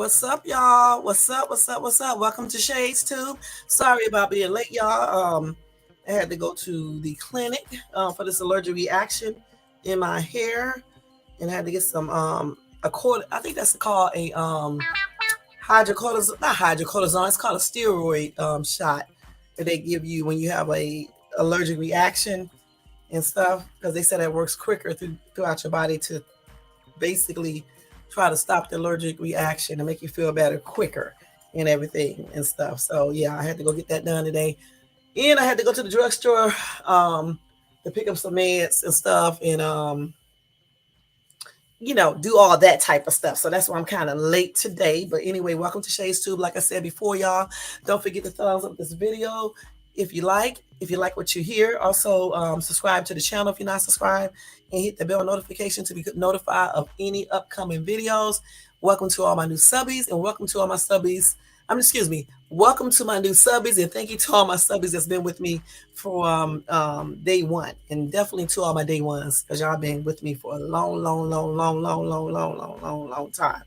What's up, y'all? What's up? What's up? What's up? Welcome to Shades Tube. Sorry about being late, y'all. I had to go to the clinic for this allergic reaction in my hair, and I had to get some a quarter. I think that's called a hydrocortisone. Not hydrocortisone. It's called a steroid shot that they give you when you have a allergic reaction and stuff, because they said it works quicker throughout your body to basically try to stop the allergic reaction and make you feel better quicker and everything and stuff. So yeah, I had to go get that done today. And I had to go to the drugstore to pick up some meds and stuff and do all that type of stuff. So that's why I'm kind of late today. But anyway, welcome to Shades Tube. Like I said before, y'all, don't forget to thumbs up this video if you like. If you like what you hear, also subscribe to the channel if you're not subscribed, and hit the bell notification to be notified of any upcoming videos. Welcome to all my new subbies, and welcome to all my subbies. Welcome to my new subbies, and thank you to all my subbies that's been with me for day one, and definitely to all my day ones, because y'all been with me for a long time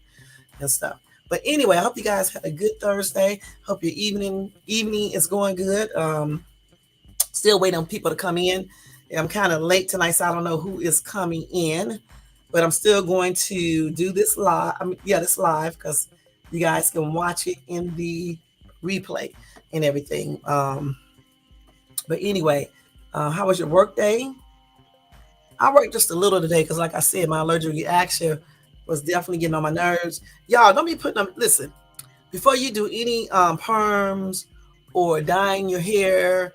and stuff. But anyway, I hope you guys had a good Thursday. Hope your evening is going good. Still waiting on people to come in. I'm kind of late tonight, so I don't know who is coming in, but I'm still going to do this live. This live, because you guys can watch it in the replay and everything. But anyway, how was your work day? I worked just a little today because, like I said, my allergic reaction was definitely getting on my nerves. Y'all, don't be putting them. Listen, before you do any perms or dyeing your hair,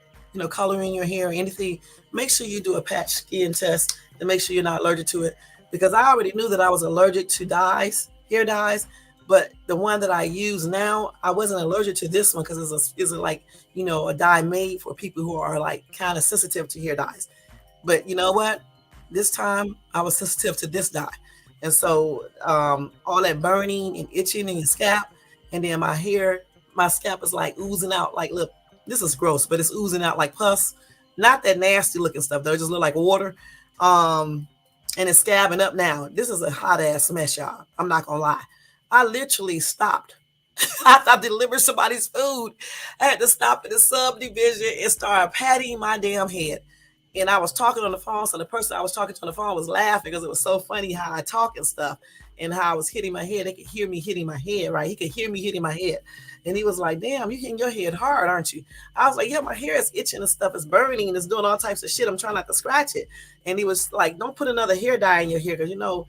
coloring your hair or anything, make sure you do a patch skin test to make sure you're not allergic to it. Because I already knew that I was allergic to dyes, hair dyes, but the one that I use now, I wasn't allergic to this one because it's like, a dye made for people who are like kind of sensitive to hair dyes. But you know what? This time I was sensitive to this dye. And so all that burning and itching in your scalp, and then my scalp is like oozing out. Like, look, this is gross, but it's oozing out like pus. Not that nasty looking stuff, though. It just look like water. And it's scabbing up now. This is a hot ass mess, y'all. I'm not gonna lie. I literally stopped. I delivered somebody's food. I had to stop at the subdivision and start patting my damn head. And I was talking on the phone, so the person I was talking to on the phone was laughing because it was so funny how I talk and stuff and how I was hitting my head. They could hear me hitting my head, right? He could hear me hitting my head. And he was like, damn, you hitting your head hard, aren't you? I was like, yeah, my hair is itching and stuff. It's burning and it's doing all types of shit. I'm trying not to scratch it. And he was like, don't put another hair dye in your hair because, look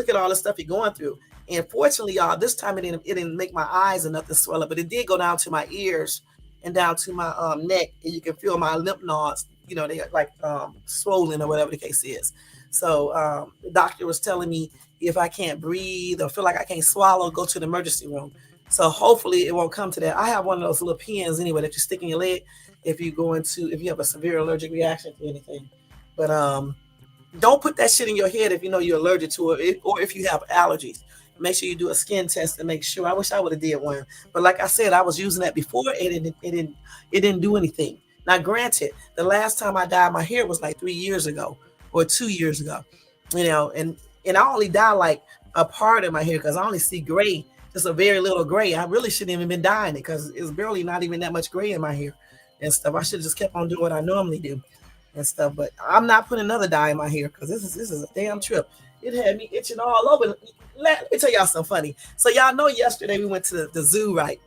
at all the stuff you're going through. And fortunately, y'all, this time it didn't make my eyes and nothing swell up, but it did go down to my ears and down to my neck. And you can feel my lymph nodes, they are like swollen or whatever the case is. So the doctor was telling me if I can't breathe or feel like I can't swallow, go to the emergency room. So hopefully it won't come to that. I have one of those little pins anyway that you stick in your leg if you have a severe allergic reaction to anything. But don't put that shit in your head if you know you're allergic to it or if you have allergies. Make sure you do a skin test and make sure. I wish I would have did one, but like I said, I was using that before. It didn't do anything. Now, granted, the last time I dyed my hair was like 3 years ago or 2 years ago, and I only dye like a part of my hair because I only see gray, just a very little gray. I really shouldn't even been dyeing it because it's barely not even that much gray in my hair and stuff. I should have just kept on doing what I normally do and stuff. But I'm not putting another dye in my hair because this is a damn trip. It had me itching all over. Let me tell y'all something funny. So y'all know yesterday we went to the zoo, right?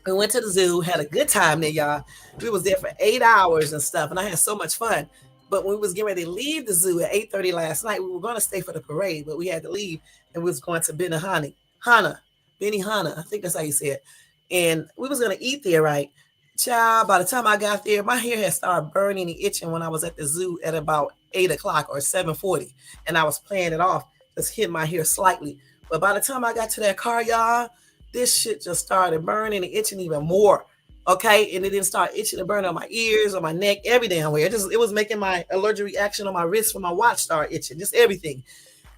We went to the zoo, had a good time there, y'all. We was there for 8 hours and stuff, and I had so much fun. But when we was getting ready to leave the zoo at 8:30 last night, we were going to stay for the parade, but we had to leave, and we was going to Benihana. I think that's how you say it. And we was going to eat there, right? Child, by the time I got there, my hair had started burning and itching when I was at the zoo at about 8 o'clock or 7:40, and I was playing it off, just hitting my hair slightly. But by the time I got to that car, y'all, this shit just started burning and itching even more. Okay, and it didn't start itching and burning on my ears, on my neck, every damn way. It was making my allergic reaction on my wrist from my watch start itching, just everything.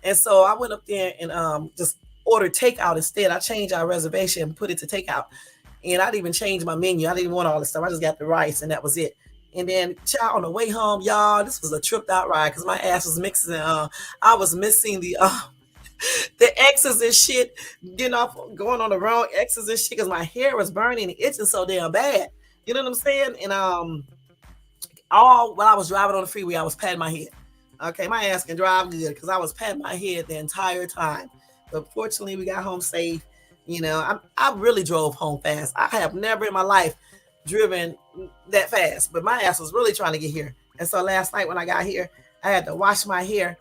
And so I went up there and just ordered takeout instead. I changed our reservation and put it to takeout. And I didn't even change my menu. I didn't want all this stuff. I just got the rice and that was it. And then, child, on the way home, y'all, this was a tripped out ride because my ass was mixing. I was missing the the X's and shit, getting off, going on the wrong X's and shit because my hair was burning and itching so damn bad. You know what I'm saying? And all while I was driving on the freeway, I was patting my head. Okay, my ass can drive good because I was patting my head the entire time. But fortunately, we got home safe. You know, I really drove home fast. I have never in my life driven that fast, but my ass was really trying to get here. And so last night when I got here, I had to wash my hair.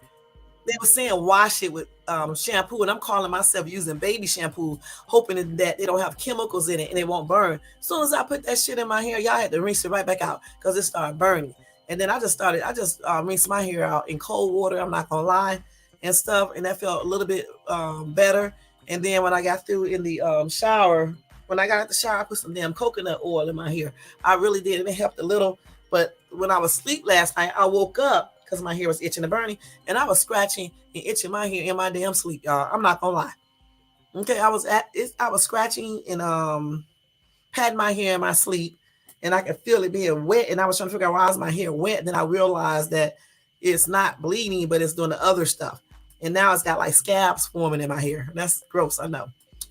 They were saying wash it with shampoo, and I'm calling myself using baby shampoo, hoping that they don't have chemicals in it and it won't burn. As soon as I put that shit in my hair, y'all had to rinse it right back out because it started burning. And then I just rinsed my hair out in cold water. I'm not gonna lie, and stuff, and that felt a little bit better. And then when I got through in the shower, when I got out the shower, I put some damn coconut oil in my hair. I really did, and it helped a little. But when I was asleep last night, I woke up because my hair was itching and burning, and I was scratching and itching my hair in my damn sleep, y'all. I'm not gonna lie. Okay, I was scratching and patting my hair in my sleep, and I could feel it being wet, and I was trying to figure out why is my hair wet. Then I realized that it's not bleeding, but it's doing the other stuff, and now it's got like scabs forming in my hair. That's gross, I know,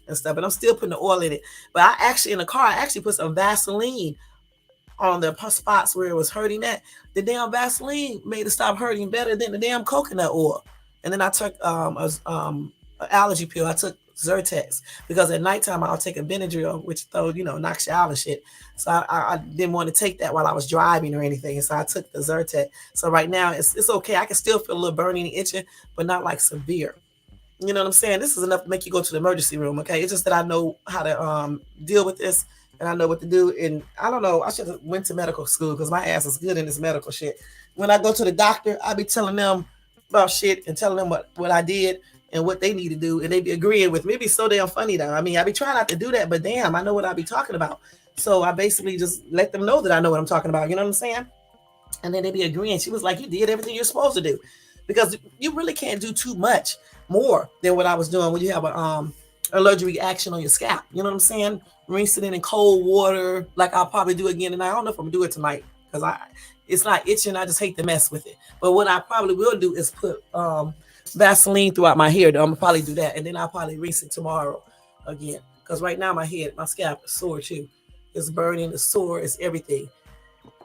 and stuff. But I'm still putting the oil in it. But I actually in the car, I actually put some Vaseline on the spots where it was hurting at. The damn Vaseline made it stop hurting better than the damn coconut oil. And then I took an allergy pill. I took Zyrtex because at nighttime I'll take a Benadryl, which knocks you out and shit. So I didn't want to take that while I was driving or anything. And so I took the Zyrtex. So right now it's okay. I can still feel a little burning and itching, but not like severe. You know what I'm saying? This is enough to make you go to the emergency room. Okay. It's just that I know how to deal with this and I know what to do. And I don't know, I should have went to medical school because my ass is good in this medical shit. When I go to the doctor, I be telling them about shit and telling them what I did and what they need to do. And they be agreeing with me. It be so damn funny though. I mean, I be trying not to do that, but damn, I know what I be talking about. So I basically just let them know that I know what I'm talking about. You know what I'm saying? And then they be agreeing. She was like, you did everything you're supposed to do because you really can't do too much more than what I was doing when you have a allergic reaction on your scalp. You know what I'm saying? Rinse it in cold water, like I'll probably do again tonight. I don't know if I'm gonna do it tonight because it's not itching. I just hate to mess with it. But what I probably will do is put Vaseline throughout my hair. I'm gonna probably do that, and then I'll probably rinse it tomorrow again. Because right now my scalp is sore too. It's burning, it's sore, it's everything.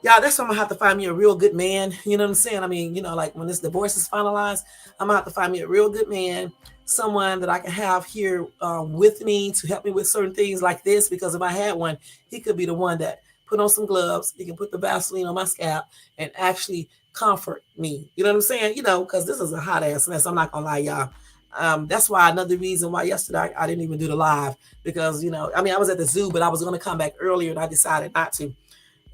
Yeah, that's why I'm gonna have to find me a real good man. You know what I'm saying? I mean, like when this divorce is finalized, I'm gonna have to find me a real good man, someone that I can have here with me to help me with certain things like this. Because if I had one, he could be the one that put on some gloves. He can put the Vaseline on my scalp and actually comfort me. You know what I'm saying? Because this is a hot ass mess. I'm not gonna lie, y'all. That's why another reason why yesterday I didn't even do the live because I mean I was at the zoo, but I was gonna come back earlier and I decided not to.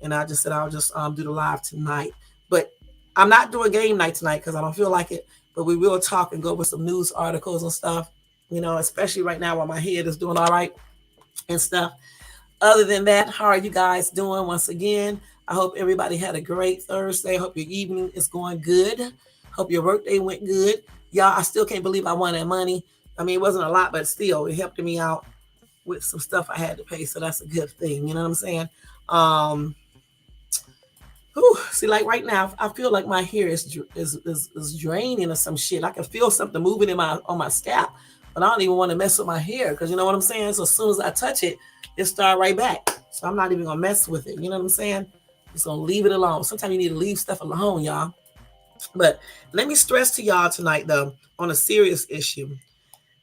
And I just said I'll just do the live tonight. But I'm not doing game night tonight because I don't feel like it. But we will talk and go over some news articles and stuff, especially right now while my head is doing all right and stuff. Other than that, how are you guys doing once again? I hope everybody had a great Thursday. I hope your evening is going good. Hope your workday went good. Y'all, I still can't believe I won that money. I mean, it wasn't a lot, but still, it helped me out with some stuff I had to pay. So that's a good thing. You know what I'm saying? See, like right now, I feel like my hair is draining or some shit. I can feel something moving on my scalp, but I don't even want to mess with my hair because you know what I'm saying. So as soon as I touch it, it start right back. So I'm not even gonna mess with it. You know what I'm saying? Just gonna leave it alone. Sometimes you need to leave stuff alone, y'all. But let me stress to y'all tonight, though, on a serious issue.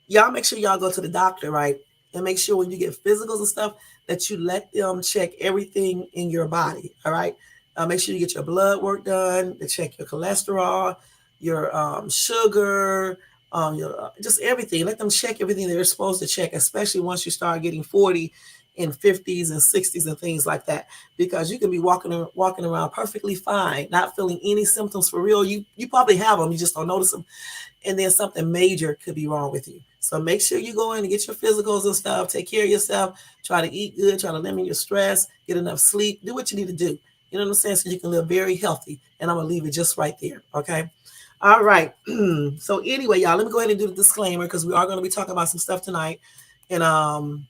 Y'all make sure y'all go to the doctor, right? And make sure when you get physicals and stuff that you let them check everything in your body, all right? Make sure you get your blood work done, to check your cholesterol, your sugar, your just everything. Let them check everything they're supposed to check, especially once you start getting 40 and 50s and 60s and things like that, because you can be walking around perfectly fine, not feeling any symptoms for real. You probably have them, you just don't notice them, and then something major could be wrong with you. So make sure you go in and get your physicals and stuff. Take care of yourself. Try to eat good. Try to limit your stress. Get enough sleep. Do what you need to do. You know what I'm saying? So you can live very healthy. And I'm going to leave it just right there. Okay. All right. So anyway, y'all, let me go ahead and do the disclaimer because we are going to be talking about some stuff tonight. And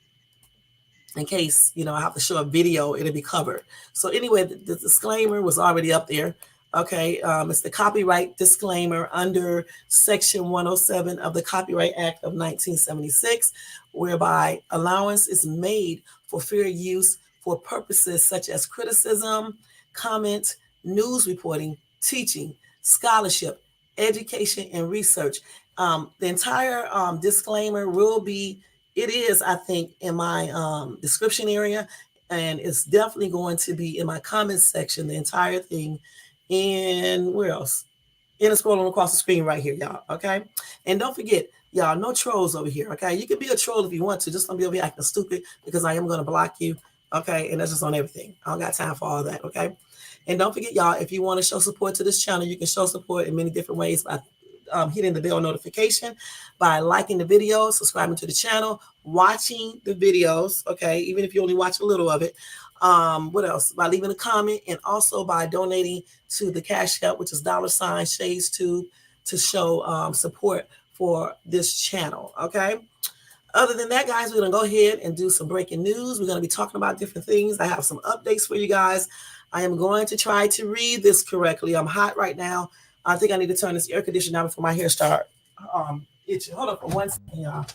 in case, I have to show a video, it'll be covered. So anyway, the disclaimer was already up there. Okay, it's the copyright disclaimer under Section 107 of the Copyright Act of 1976, whereby allowance is made for fair use for purposes such as criticism, comment, news reporting, teaching, scholarship, education, and research. The entire disclaimer will be, it is, I think, in my description area, and it's definitely going to be in my comments section, the entire thing. And where else? And it's scrolling across the screen right here, y'all. Okay. And don't forget, y'all, no trolls over here. Okay. You can be a troll if you want to. Just don't be over here acting stupid because I am going to block you. Okay. And that's just on everything. I don't got time for all that. Okay. And don't forget, y'all, if you want to show support to this channel, you can show support in many different ways by hitting the bell notification, by liking the video, subscribing to the channel, watching the videos. Okay. Even if you only watch a little of it. What else? By leaving a comment, and also by donating to the Cash App, which is $ShadesTube, to show support for this channel. Okay. Other than that, guys, we're going to go ahead and do some breaking news. We're going to be talking about different things. I have some updates for you guys. I am going to try to read this correctly. I'm hot right now. I think I need to turn this air conditioner down before my hair start itching. Hold on for 1 second, y'all.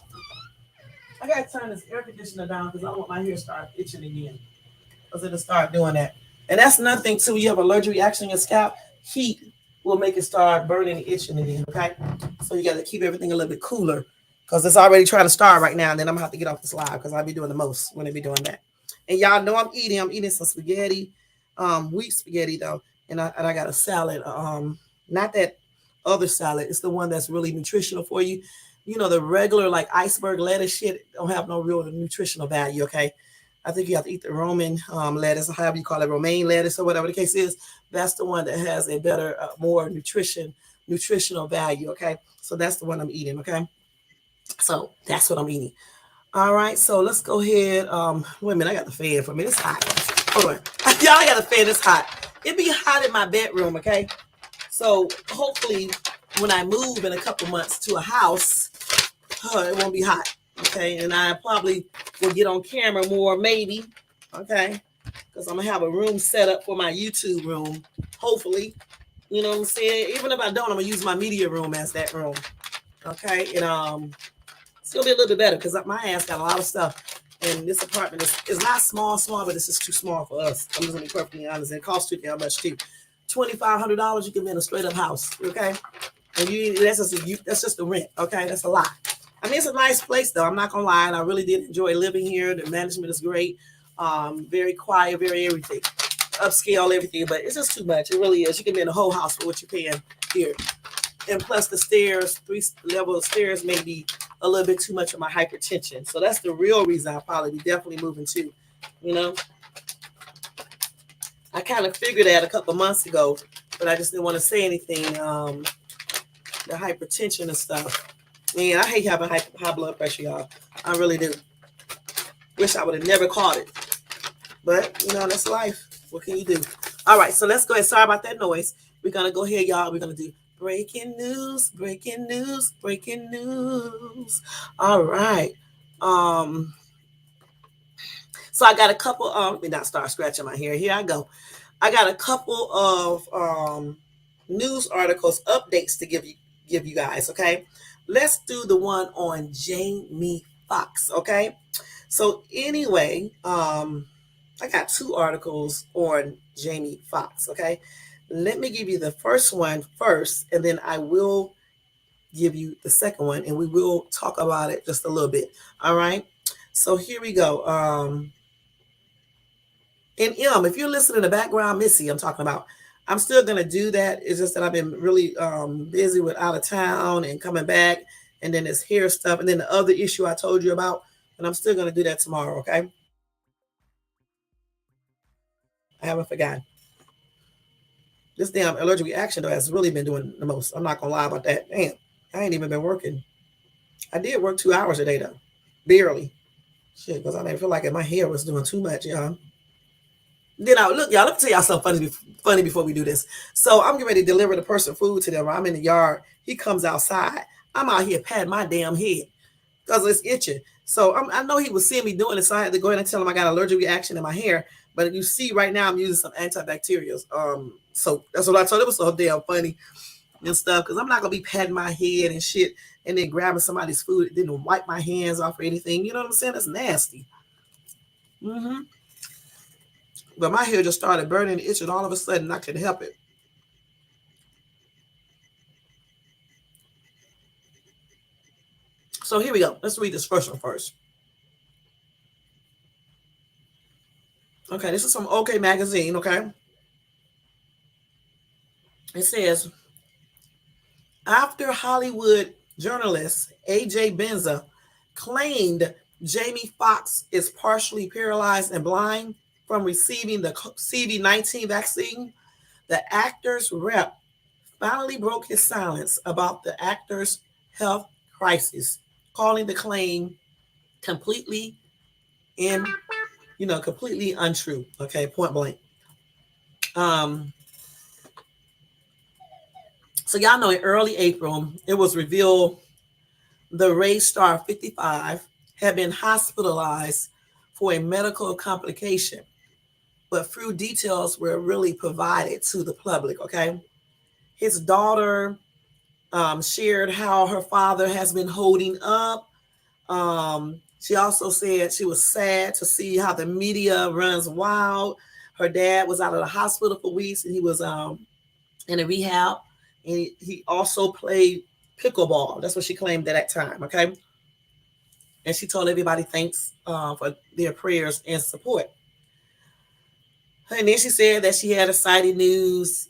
I got to turn this air conditioner down because I don't want my hair to start itching again. Because it'll start doing that. And that's nothing too. You have allergic reaction in your scalp. Heat will make it start burning and itching again. Okay. So you got to keep everything a little bit cooler because it's already trying to start right now. And then I'm going to have to get off this live because I'll be doing the most when I be doing that. And y'all know I'm eating some spaghetti, wheat spaghetti though. And I got a salad. Not that other salad. It's the one that's really nutritional for you. You know, the regular like iceberg lettuce shit don't have no real nutritional value. Okay. I think you have to eat the Roman lettuce, or however you call it, romaine lettuce, or whatever the case is. That's the one that has a better, more nutritional value. Okay, so that's the one I'm eating. Okay, so that's what I'm eating. All right, so let's go ahead. Wait a minute, I got the fan for me. It's hot. Hold on, y'all. I got the fan. It's hot. It be hot in my bedroom. Okay, so hopefully when I move in a couple months to a house, it won't be hot. Okay, and I probably will get on camera more, maybe. Okay, because I'm gonna have a room set up for my YouTube room. Hopefully, you know what I'm saying. Even if I don't, I'm gonna use my media room as that room. Okay, and it's gonna be a little bit better because my ass got a lot of stuff, and this apartment is not small, but it's just too small for us. I'm just gonna be perfectly honest. And it costs too damn much too. $2,500 you can be in a straight up house. Okay, and that's just the rent. Okay, that's a lot. I mean, it's a nice place, though. I'm not going to lie. And I really did enjoy living here. The management is great. Very quiet, very everything. Upscale, everything. But it's just too much. It really is. You can be in a whole house for what you're paying here. And plus the stairs, 3-level stairs may be a little bit too much of my hypertension. So that's the real reason I'll probably be definitely moving too. You know? I kind of figured that a couple months ago, but I just didn't want to say anything. The hypertension and stuff. Man, I hate having high blood pressure, y'all. I really do. Wish I would have never caught it. But, you know, that's life. What can you do? All right, so let's go ahead. Sorry about that noise. We're going to go ahead, y'all. We're going to do breaking news, breaking news, breaking news. All right. So I got a couple let me not start scratching my hair. Here I go. I got a couple of news articles, updates to give you guys, okay? Let's do the one on Jamie Foxx, okay? So anyway, I got 2 articles on Jamie Foxx, okay? Let me give you the first one first, and then I will give you the second one, and we will talk about it just a little bit, all right? So here we go. And if you're listening in the background, Missy, I'm talking about, I'm still going to do that. It's just that I've been really busy with out of town and coming back, and then this hair stuff, and then the other issue I told you about, and I'm still going to do that tomorrow, okay? I haven't forgotten. This damn allergic reaction, though, has really been doing the most. I'm not going to lie about that. Damn, I ain't even been working. I did work 2 hours a day, though. Barely. Shit, because I didn't feel like my hair was doing too much, y'all. Then look, y'all, let me tell y'all something funny before we do this. So I'm getting ready to deliver the person food to them. I'm in the yard. He comes outside. I'm out here patting my damn head because it's itching. So I know he was seeing me doing it. So I had to go in and tell him I got an allergic reaction in my hair. But you see, right now I'm using some antibacterials. So that's what I told. It was so damn funny and stuff because I'm not gonna be patting my head and shit, and then grabbing somebody's food, didn't wipe my hands off or anything. You know what I'm saying? That's nasty. Mm-hmm. But my hair just started burning and itching all of a sudden. I couldn't help it. So here we go. Let's read this first one first. Okay, this is from OK Magazine. Okay, it says after Hollywood journalist AJ Benza claimed Jamie Foxx is partially paralyzed and blind from receiving the CV-19 vaccine, the actor's rep finally broke his silence about the actor's health crisis, calling the claim completely in, completely untrue. Okay, point blank. Um, so y'all know in early April, it was revealed the race star 55 had been hospitalized for a medical complication, but few details were really provided to the public. Okay, his daughter shared how her father has been holding up. She also said she was sad to see how the media runs wild. Her dad was out of the hospital for weeks and he was in a rehab. And he also played pickleball. That's what she claimed at that time. Okay. And she told everybody thanks for their prayers and support. And then she said that she had exciting news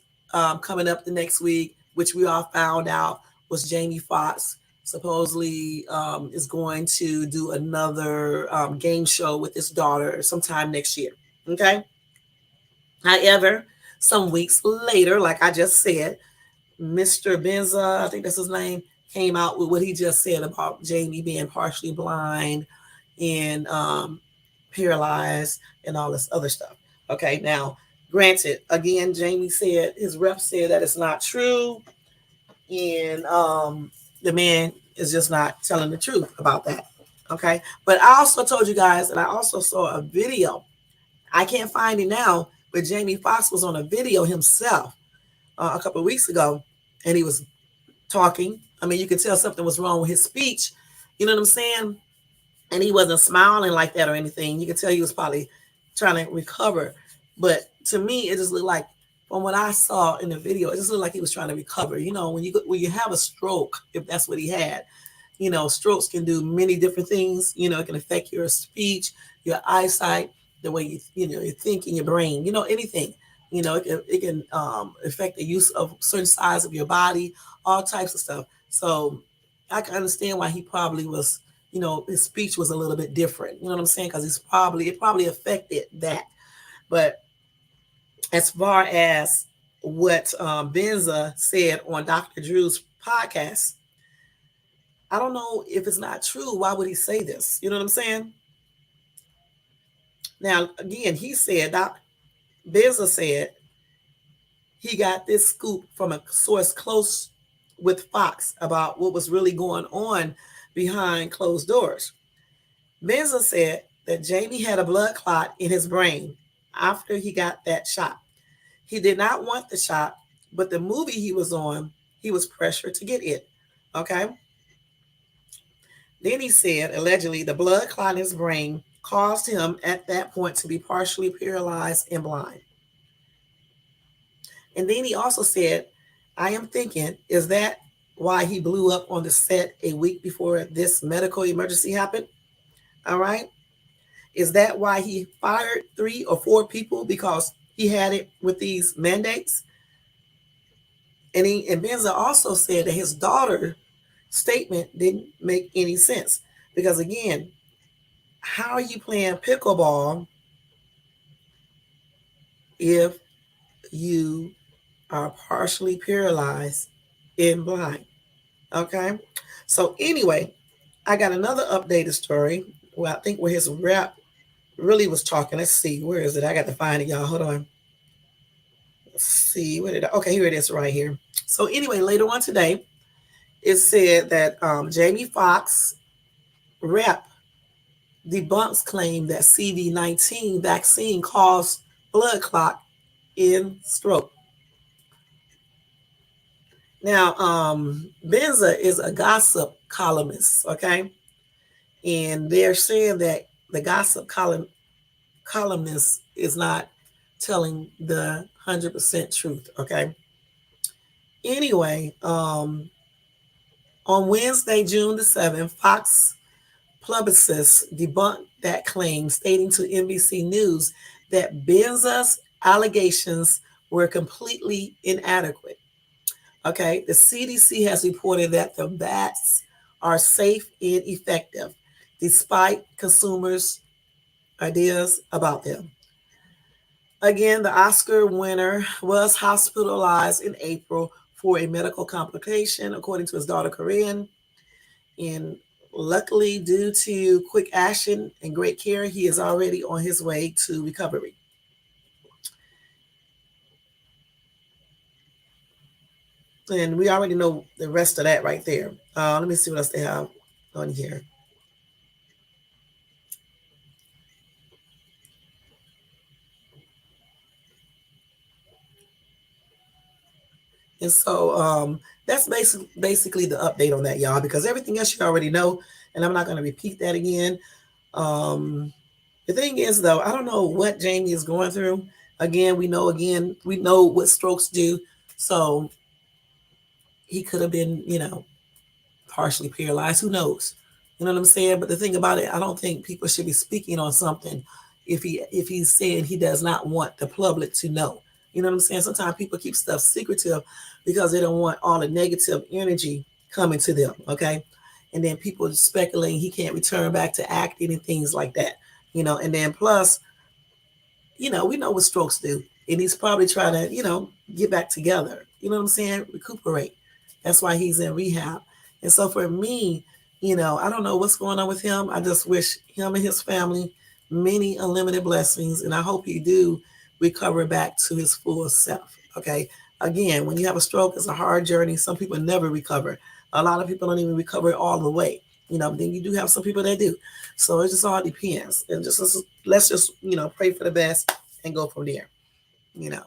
coming up the next week, which we all found out was Jamie Foxx supposedly is going to do another game show with his daughter sometime next year. Okay. However, some weeks later, like I just said, Mr. Benza, I think that's his name, came out with what he just said about Jamie being partially blind and paralyzed and all this other stuff. Okay, now, granted, again, Jamie said, his rep said that it's not true. And the man is just not telling the truth about that. Okay, but I also told you guys, and I also saw a video. I can't find it now, but Jamie Foxx was on a video himself a couple of weeks ago, and he was talking. I mean, you could tell something was wrong with his speech. You know what I'm saying? And he wasn't smiling like that or anything. You could tell he was probably trying to recover. But to me, it just looked like, from what I saw in the video, it just looked like he was trying to recover. You know, when you have a stroke, if that's what he had, strokes can do many different things. It can affect your speech, your eyesight, the way you think in your brain. Anything. It can affect the use of certain sides of your body, all types of stuff. So I can understand why he probably was, his speech was a little bit different. You know what I'm saying? Because it probably affected that. But as far as what Benza said on Dr. Drew's podcast, I don't know if it's not true. Why would he say this? You know what I'm saying? Now, again, Benza said he got this scoop from a source close with Fox about what was really going on behind closed doors. Benza said that Jamie had a blood clot in his brain after he got that shot. He did not want the shot, but the movie he was on, he was pressured to get it. Okay. Then he said, allegedly, the blood clot in his brain caused him at that point to be partially paralyzed and blind. And then he also said, I am thinking, is that why he blew up on the set a week before this medical emergency happened? All right. Is that why he fired 3 or 4 people because he had it with these mandates? And Benza also said that his daughter's statement didn't make any sense. Because again, how are you playing pickleball if you are partially paralyzed and blind? Okay. So anyway, I got another updated story. Well, I think where his rep really was talking. Let's see. Where is it? I got to find it, y'all. Hold on. Let's see. Okay, here it is right here. So anyway, later on today, it said that Jamie Foxx rep debunks claim that CV-19 vaccine caused blood clot in stroke. Now, Benza is a gossip columnist, okay? And they're saying that the columnist is not telling the 100% truth, okay? Anyway, on Wednesday, June the 7th, Fox publicists debunked that claim, stating to NBC News that Benza's allegations were completely inadequate. Okay, the CDC has reported that the bats are safe and effective despite consumers' ideas about them. Again, the Oscar winner was hospitalized in April for a medical complication, according to his daughter Corinne. And luckily, due to quick action and great care, he is already on his way to recovery. And we already know the rest of that right there. Let me see what else they have on here. And so that's basically the update on that, y'all, because everything else you already know, and I'm not going to repeat that again. Um, the thing is, though, I don't know what Jamie is going through. We know what strokes do. So he could have been, partially paralyzed. Who knows? You know what I'm saying? But the thing about it, I don't think people should be speaking on something if he's saying he does not want the public to know. You know what I'm saying? Sometimes people keep stuff secretive because they don't want all the negative energy coming to them. Okay. And then people speculating he can't return back to acting and things like that. And then plus, we know what strokes do. And he's probably trying to, get back together. You know what I'm saying? Recuperate. That's why he's in rehab. And so for me, I don't know what's going on with him. I just wish him and his family many unlimited blessings. And I hope he do recover back to his full self. Okay. Again, when you have a stroke, it's a hard journey. Some people never recover. A lot of people don't even recover all the way. Then you do have some people that do. So it just all depends. And let's just, pray for the best and go from there. You know,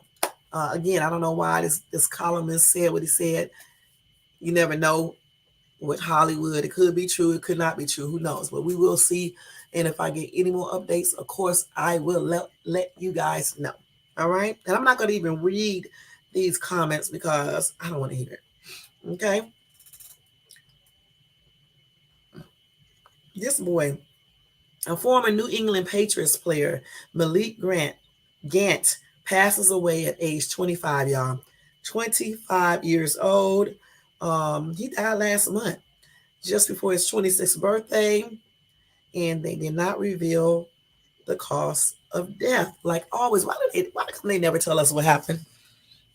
again, I don't know why this columnist said what he said. You never know with Hollywood. It could be true. It could not be true. Who knows? But we will see. And if I get any more updates, of course, I will let you guys know. All right. And I'm not going to even read these comments because I don't want to hear it. Okay. This boy, a former New England Patriots player, Malik Gant, passes away at age 25, y'all. 25 years old. He died last month, just before his 26th birthday, and they did not reveal the cause of death. Like always, why come they never tell us what happened?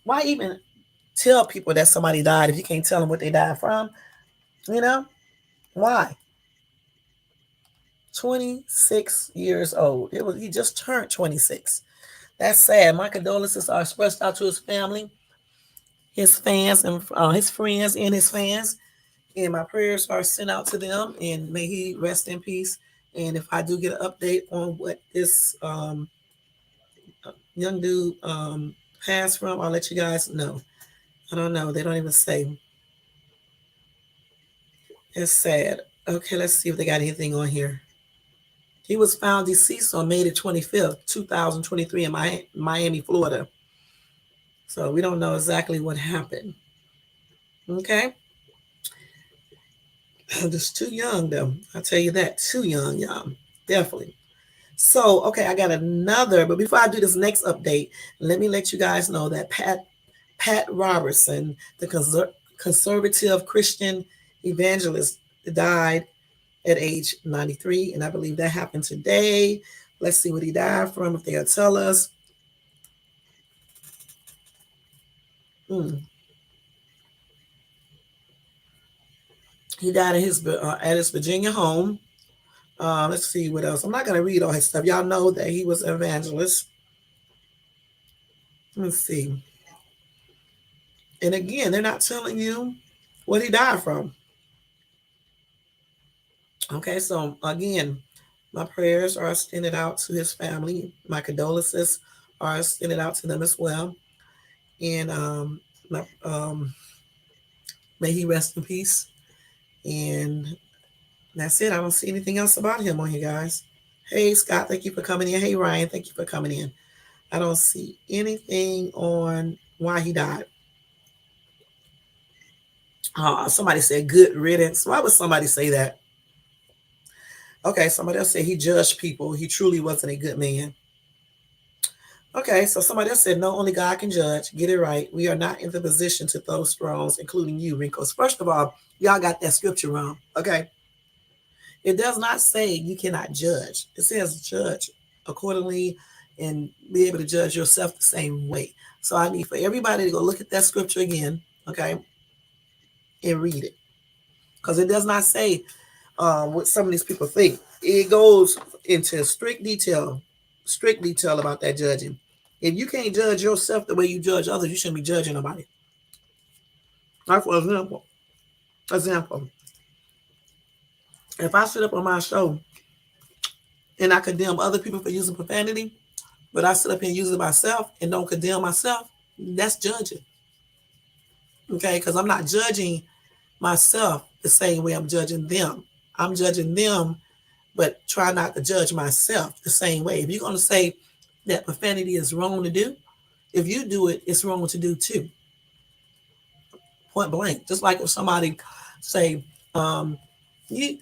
Why even tell people that somebody died if you can't tell them what they died from? You know? Why? 26 years old. He just turned 26. That's sad. My condolences are expressed out to his family, his fans, and his friends and his fans. And my prayers are sent out to them. And may he rest in peace. And if I do get an update on what this young dude passed from, I'll let you guys know. I don't know. They don't even say. It's sad. Okay, let's see if they got anything on here. He was found deceased on May the 25th, 2023 in Miami, Florida. So we don't know exactly what happened. Okay. Just too young, though. I'll tell you that. Too young, y'all. Definitely. So, okay, I got another. But before I do this next update, let me let you guys know that Pat Robertson, the conservative Christian evangelist, died at age 93. And I believe that happened today. Let's see what he died from, if they'll tell us. He died at his Virginia home. Let's see what else. I'm not going to read all his stuff. Y'all know that he was an evangelist. Let's see. And again, they're not telling you what he died from. Okay, so again, my prayers are extended out to his family. My condolences I send it out to them as well. And may he rest in peace. And that's it. I don't see anything else about him on here, guys. Hey, Scott, thank you for coming in. Hey, Ryan, thank you for coming in. I don't see anything on why he died. Somebody said good riddance. Why would somebody say that? Okay, somebody else said he judged people. He truly wasn't a good man. Okay, so somebody else said, no, only God can judge. Get it right. We are not in the position to throw stones, including you, Wrinkles. First of all, y'all got that scripture wrong. Okay. It does not say you cannot judge. It says judge accordingly and be able to judge yourself the same way. So I need for everybody to go look at that scripture again, okay, and read it. Because it does not say what some of these people think. It goes into strict detail about that judging. If you can't judge yourself the way you judge others, you shouldn't be judging nobody. Like for example, if I sit up on my show and I condemn other people for using profanity, but I sit up here and use it myself and don't condemn myself, that's judging. Okay, because I'm not judging myself the same way I'm judging them. I'm judging them, but try not to judge myself the same way. If you're going to say that profanity is wrong to do, if you do it, it's wrong to do too. Point blank. Just like if somebody say, you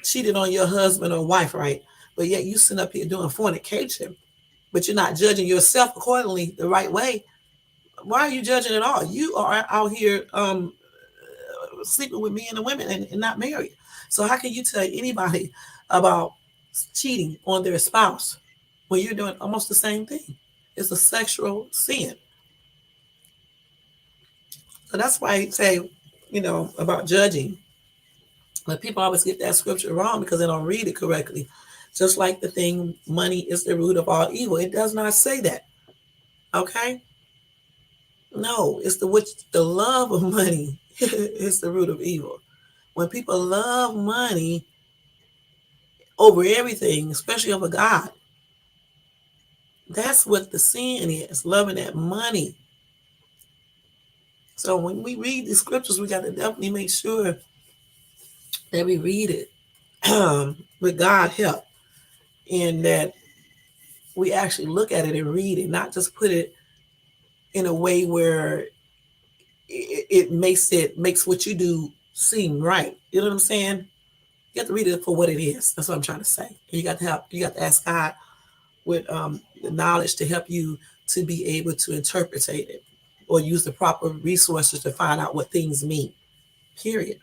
cheated on your husband or wife, right? But yet you sit up here doing fornication, but you're not judging yourself accordingly the right way. Why are you judging at all? You are out here sleeping with men and women and not married. So how can you tell anybody about cheating on their spouse when you're doing almost the same thing? It's a sexual sin. So that's why I say, about judging. But people always get that scripture wrong because they don't read it correctly. Just like the thing, money is the root of all evil. It does not say that. Okay? No, it's the love of money is the root of evil. When people love money over everything, especially over God, that's what the sin is, loving that money. So when we read the scriptures, we got to definitely make sure that we read it with God help, and that we actually look at it and read it, not just put it in a way where it makes what you do seem right. You know what I'm saying? You have to read it for what it is. That's what I'm trying to say. And you got to ask God with the knowledge to help you to be able to interpret it or use the proper resources to find out what things mean. Period.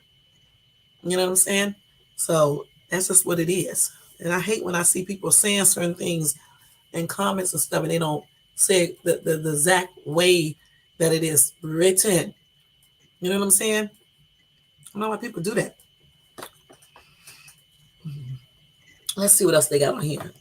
You know what I'm saying? So that's just what it is. And I hate when I see people saying certain things in comments and stuff, and they don't say the exact way that it is written. You know what I'm saying? I don't know why people do that. Let's see what else they got on here.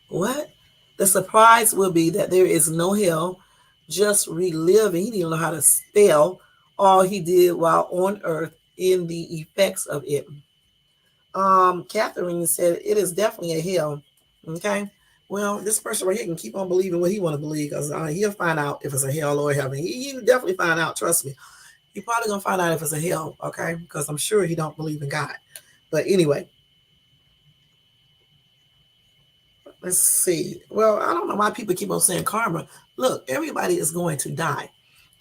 What? The surprise will be that there is no hell, just reliving. He didn't know how to spell all he did while on earth in the effects of it. Catherine said it is definitely a hell. Okay. Well, this person right here can keep on believing what he want to believe, because he'll find out if it's a hell or a heaven. He'll definitely find out. Trust me. He's probably gonna find out if it's a hell. Okay, because I'm sure he don't believe in God. But anyway, let's see. Well, I don't know why people keep on saying karma. Look, everybody is going to die.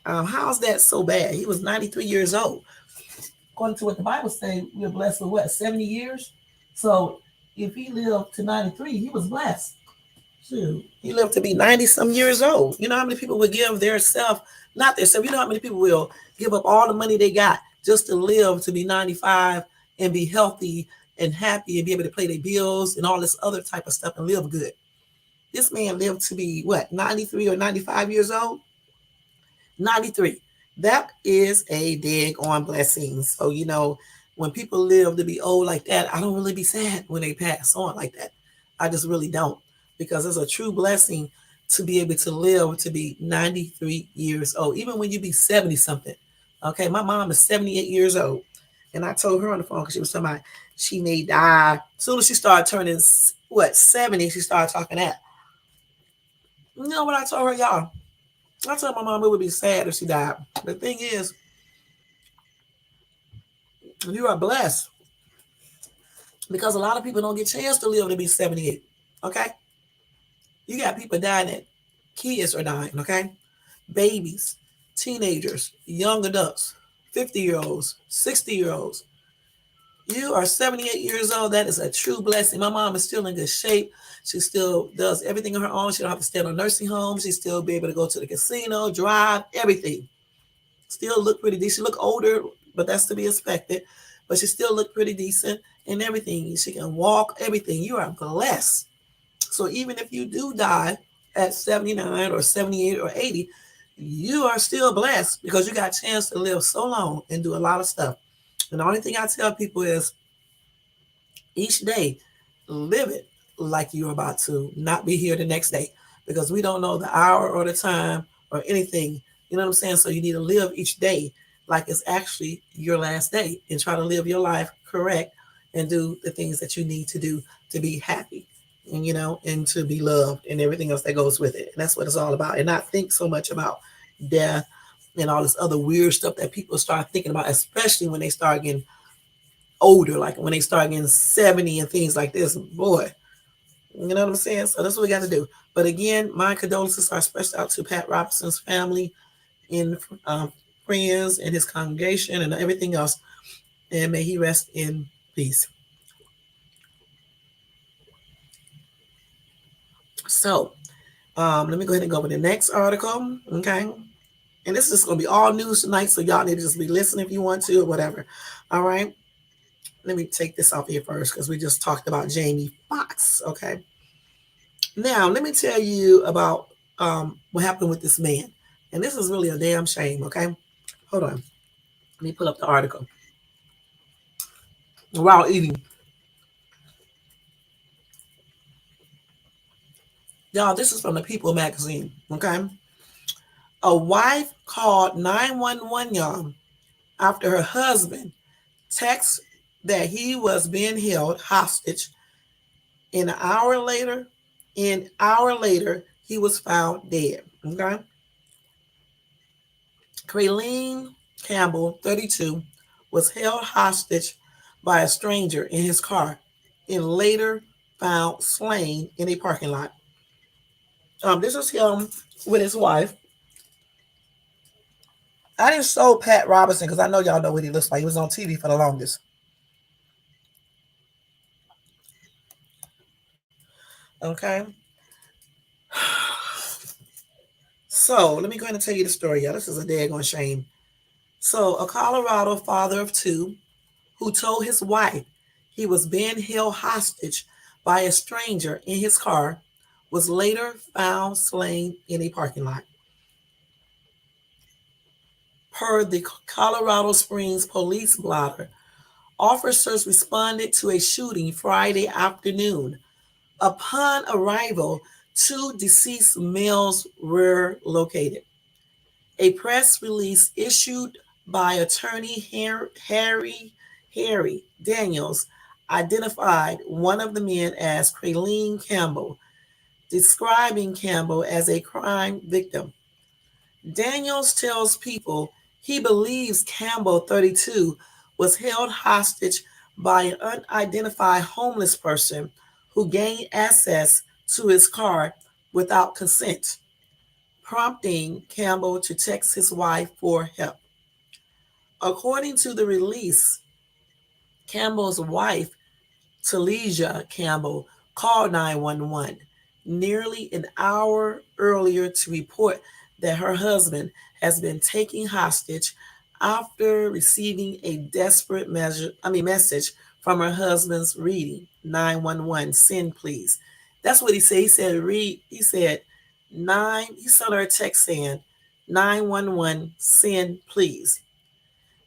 How's that so bad? He was 93 years old. According to what the Bible says, we are blessed with what, 70 years? So if he lived to 93, he was blessed. Shoot, he lived to be 90 some years old. You know how many people would give their self, not their self, you know how many people will give up all the money they got just to live to be 95 and be healthy and happy and be able to pay their bills and all this other type of stuff and live good. This man lived to be what, 93 or 95 years old? 93. That is a daggone blessing. So, when people live to be old like that, I don't really be sad when they pass on like that. I just really don't, because it's a true blessing to be able to live to be 93 years old, even when you be 70 something. Okay, my mom is 78 years old, and I told her on the phone, because she was talking about she may die as soon as she started turning what, 70, she started talking that. You know what I told her, y'all? I told my mom it would be sad if she died. The thing is, you are blessed because a lot of people don't get a chance to live to be 78. Okay? You got people dying that kids are dying, okay? Babies, teenagers, young adults, 50-year-olds, 60-year-olds. You are 78 years old. That is a true blessing. My mom is still in good shape. She still does everything on her own. She don't have to stay in a nursing home. She still be able to go to the casino, drive, everything. Still look pretty decent. She look older, but that's to be expected. But she still look pretty decent and everything. She can walk, everything. You are blessed. So even if you do die at 79 or 78 or 80, you are still blessed because you got a chance to live so long and do a lot of stuff. And the only thing I tell people is each day, live it like you're about to not be here the next day because we don't know the hour or the time or anything. You know what I'm saying? So you need to live each day like it's actually your last day and try to live your life correct and do the things that you need to do to be happy and, and to be loved and everything else that goes with it. And that's what it's all about. And not think so much about death and all this other weird stuff that people start thinking about, especially when they start getting older, like when they start getting 70 and things like this. Boy, you know what I'm saying? So that's what we got to do. But again, my condolences are expressed out to Pat Robinson's family and friends and his congregation and everything else. And may he rest in peace. So let me go ahead and go over the next article. Okay. And this is going to be all news tonight. So y'all need to just be listening if you want to or whatever. All right. Let me take this off here first because we just talked about Jamie Foxx. Okay. Now, let me tell you about what happened with this man. And this is really a damn shame. Okay. Hold on. Let me pull up the article. While eating. Y'all, this is from the People magazine. Okay. A wife called 911, y'all, after her husband texted that he was being held hostage. An hour later, he was found dead. Okay. Kraylene Campbell, 32, was held hostage by a stranger in his car and later found slain in a parking lot. This is him with his wife. I didn't show Pat Robinson because I know y'all know what he looks like. He was on TV for the longest. Okay. So let me go ahead and tell you the story, y'all. This is a daggone shame. So a Colorado father of two who told his wife he was being held hostage by a stranger in his car was later found slain in a parking lot. Per the Colorado Springs police blotter, officers responded to a shooting Friday afternoon. Upon arrival, two deceased males were located. A press release issued by attorney Harry Daniels identified one of the men as Kraylene Campbell, describing Campbell as a crime victim. Daniels tells people he believes Campbell, 32, was held hostage by an unidentified homeless person who gained access to his car without consent, prompting Campbell to text his wife for help. According to the release, Campbell's wife, Talesia Campbell, called 911 nearly an hour earlier to report that her husband has been taken hostage after receiving a desperate message from her husband's reading 911, send please. That's what he said. He said read. He said he sent her a text saying 911, send please.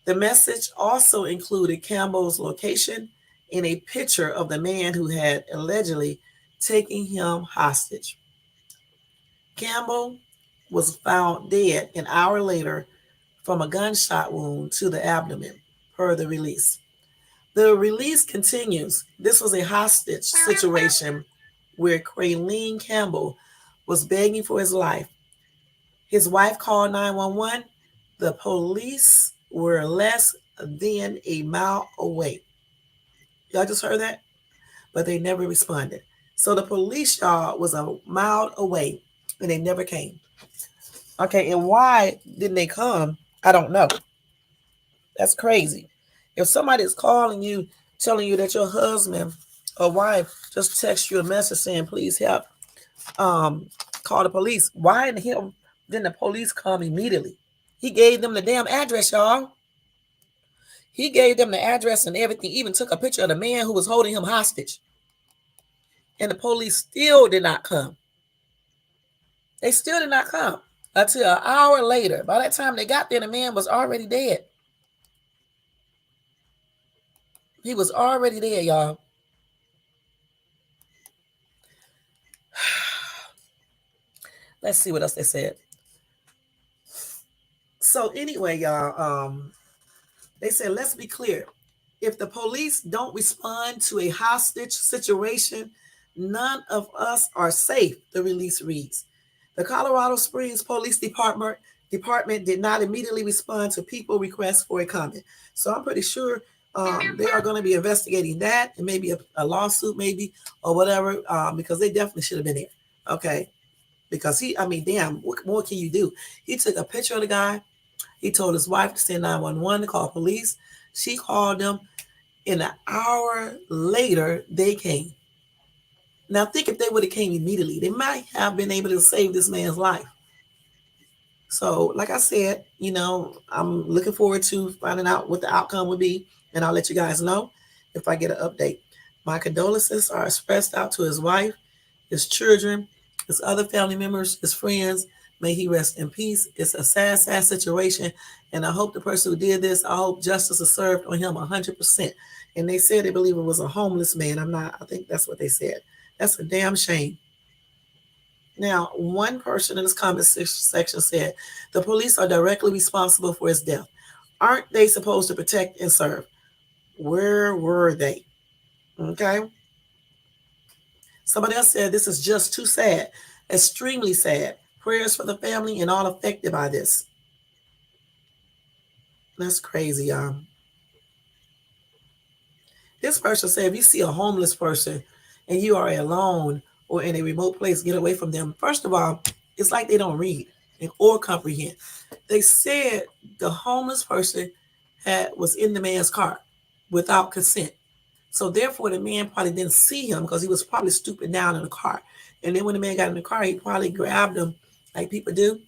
The message also included Campbell's location and a picture of the man who had allegedly taken him hostage. Campbell was found dead an hour later from a gunshot wound to the abdomen, per the release. The release continues. This was a hostage situation where Crayleen Campbell was begging for his life. His wife called 911. The police were less than a mile away. Y'all just heard that? But they never responded. So the police, y'all, was a mile away and they never came. Okay, and why didn't they come? I don't know. That's crazy. If somebody is calling you, telling you that your husband or wife just text you a message saying, please help, um, call the police. Why in hell didn't the police come immediately? He gave them the damn address, y'all. He gave them the address and everything, even took a picture of the man who was holding him hostage. And the police still did not come. They still did not come until an hour later. By that time they got there, the man was already dead. He was already there, y'all. Let's see what else they said. So anyway, y'all, they said, let's be clear. If the police don't respond to a hostage situation, none of us are safe, the release reads. The Colorado Springs Police Department did not immediately respond to people requests for a comment. So I'm pretty sure they are going to be investigating that and maybe a lawsuit, maybe, or whatever, because they definitely should have been there. Okay. Because damn, what more can you do? He took a picture of the guy. He told his wife to send 911 to call police. She called them. And an hour later, they came. Now, think if they would have came immediately, they might have been able to save this man's life. So, like I said, I'm looking forward to finding out what the outcome would be, and I'll let you guys know if I get an update. My condolences are expressed out to his wife, his children, his other family members, his friends. May he rest in peace. It's a sad, sad situation, and I hope the person who did this, I hope justice is served on him 100%. And they said they believe it was a homeless man. I think that's what they said. That's a damn shame. Now, one person in this comment section said, the police are directly responsible for his death. Aren't they supposed to protect and serve? Where were they? Okay. Somebody else said, this is just too sad, extremely sad. Prayers for the family and all affected by this. That's crazy, y'all. This person said, if you see a homeless person and you are alone or in a remote place, get away from them. First of all, it's like they don't read or comprehend. They said the homeless person was in the man's car without consent. So therefore, the man probably didn't see him because he was probably stooping down in the car. And then when the man got in the car, he probably grabbed him like people do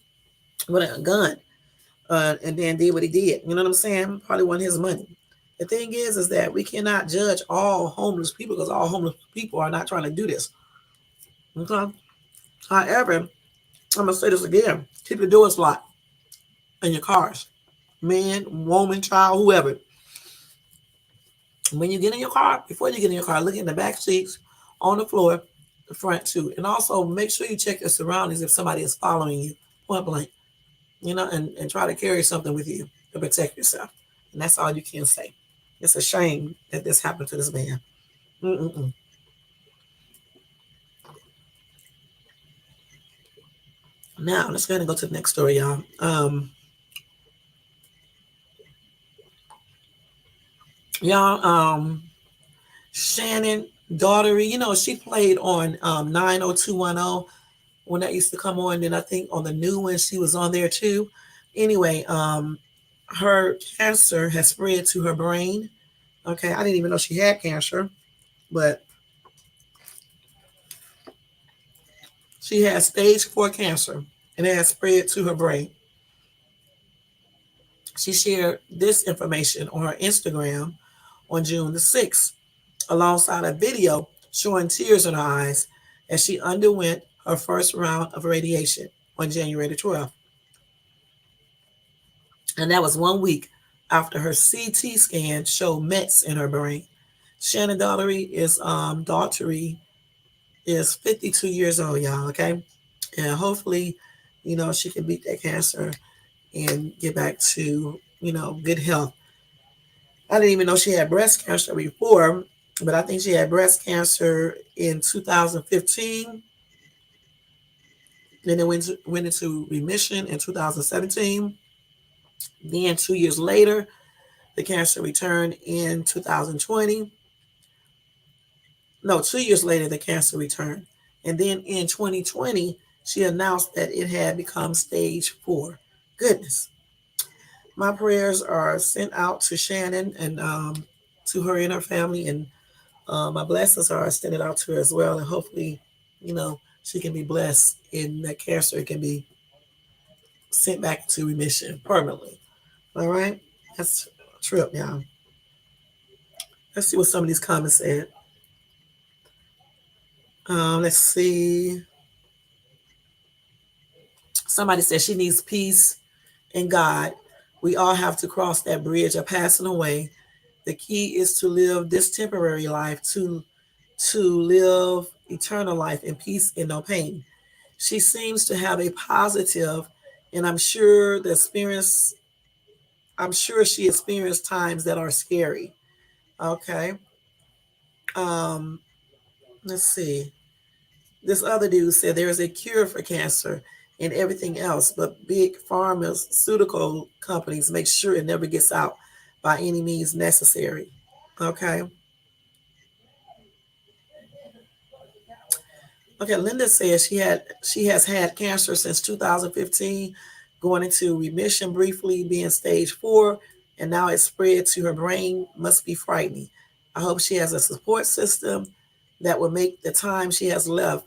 with a gun and then did what he did. You know what I'm saying? Probably won his money. The thing is that we cannot judge all homeless people because all homeless people are not trying to do this. Okay? However, I'm going to say this again. Keep your doors locked in your cars. Man, woman, child, whoever. When you get in your car, before you get in your car, look in the back seats, on the floor, the front too. And also make sure you check your surroundings if somebody is following you, point blank. And try to carry something with you to protect yourself. And that's all you can say. It's a shame that this happened to this man. Mm-mm-mm. Now, let's go ahead and go to the next story, y'all. Shannon Daughtery, she played on 90210 when that used to come on. Then I think on the new one, she was on there too. Anyway, her cancer has spread to her brain. Okay, I didn't even know she had cancer, but she has stage 4 cancer and it has spread to her brain. She shared this information on her Instagram on June the 6th, alongside a video showing tears in her eyes as she underwent her first round of radiation on January the 12th. And that was 1 week after her CT scan showed mets in her brain. Shannon Daughtery is 52 years old, y'all, okay? And hopefully, she can beat that cancer and get back to, good health. I didn't even know she had breast cancer before. but I think she had breast cancer in 2015. Then it went into remission in 2017. Then 2 years later, the cancer returned in 2020. No, 2 years later, the cancer returned. And then in 2020, she announced that it had become stage 4. Goodness. My prayers are sent out to Shannon and to her and her family, and my blessings are extended out to her as well. And hopefully, she can be blessed and that cancer can be sent back to remission permanently. All right? That's a trip, y'all. Let's see what some of these comments said. Let's see. Somebody said she needs peace in God. We all have to cross that bridge of passing away. The key is to live this temporary life to live eternal life in peace and no pain. She seems to have a positive, and I'm sure she experienced times that are scary. Okay. Um, let's see. This other dude said there is a cure for cancer and everything else, but big pharmaceutical companies make sure it never gets out by any means necessary. Okay. Okay, Linda says she has had cancer since 2015, going into remission briefly, being stage 4, and now it's spread to her brain. Must be frightening. I hope she has a support system that will make the time she has left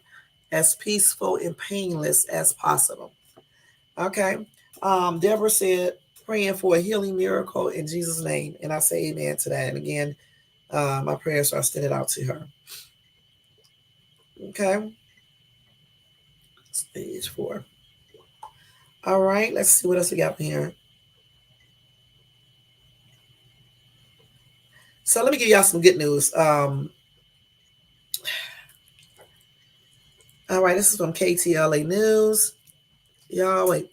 as peaceful and painless as possible. Okay. Deborah said, praying for a healing miracle in Jesus' name. And I say amen to that. And again, my prayers are extended out to her. Okay. Stage 4. All right. Let's see what else we got here. So let me give y'all some good news. All right. This is from KTLA News. Y'all, wait.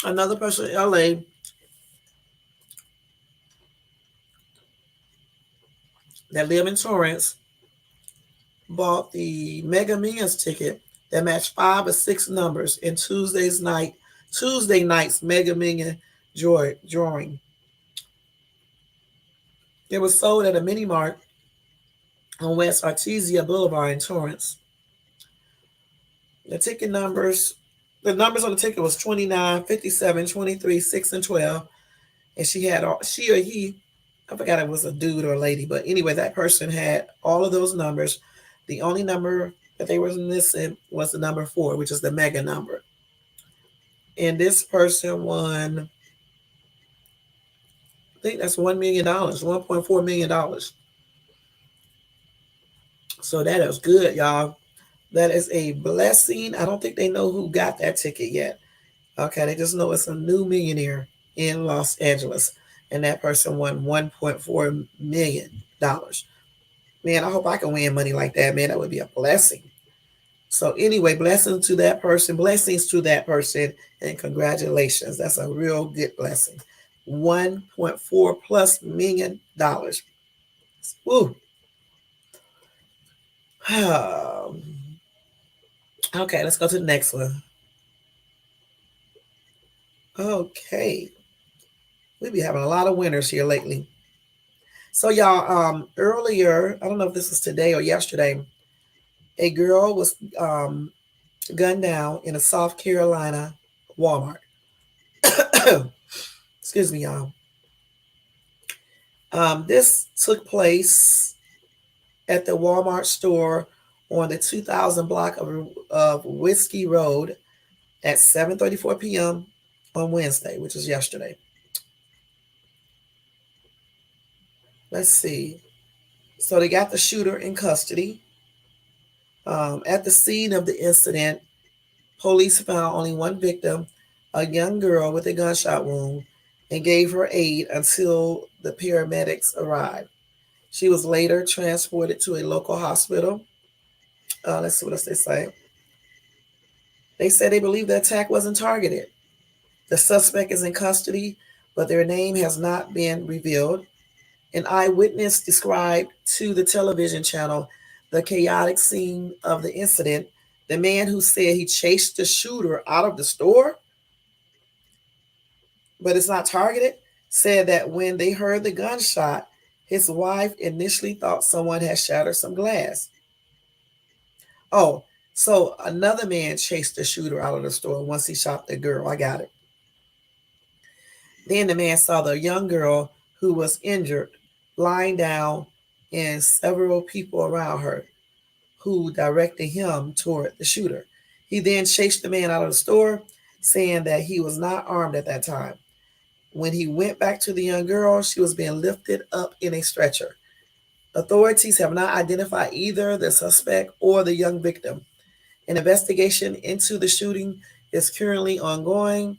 Another person in LA that live in Torrance bought the Mega Millions ticket that matched 5 or 6 numbers in Tuesday night's Mega Million drawing. It was sold at a mini mart on West Artesia Boulevard in Torrance. The ticket numbers, the numbers on the ticket was 29, 57, 23, 6, and 12. And she or he, I forgot if it was a dude or a lady, but anyway, that person had all of those numbers. The only number that they were missing was the number 4, which is the mega number. And this person won, I think that's $1 million, $1.4 million. So that is good, y'all. That is a blessing. I don't think they know who got that ticket yet. Okay, they just know it's a new millionaire in Los Angeles. And that person won $1.4 million. Man, I hope I can win money like that, man. That would be a blessing. So anyway, blessings to that person, and congratulations. That's a real good blessing. $1.4 plus million. Woo. Okay, let's go to the next one. Okay. We be having a lot of winners here lately. So y'all, earlier, I don't know if this was today or yesterday, a girl was gunned down in a South Carolina Walmart. Excuse me, y'all. This took place at the Walmart store on the 2000 block of Whiskey Road at 7:34 p.m. on Wednesday, which is yesterday. Let's see. So they got the shooter in custody. At the scene of the incident, police found only one victim, a young girl with a gunshot wound, and gave her aid until the paramedics arrived. She was later transported to a local hospital. Let's see what else they say. They said they believe the attack wasn't targeted. The suspect is in custody, but their name has not been revealed. An eyewitness described to the television channel the chaotic scene of the incident. The man who said he chased the shooter out of the store, but it's not targeted, said that when they heard the gunshot, his wife initially thought someone had shattered some glass. Oh, so another man chased the shooter out of the store once he shot the girl. I got it. Then the man saw the young girl who was injured lying down and several people around her who directed him toward the shooter. He then chased the man out of the store, saying that he was not armed at that time. When he went back to the young girl, she was being lifted up in a stretcher. Authorities have not identified either the suspect or the young victim. An investigation into the shooting is currently ongoing.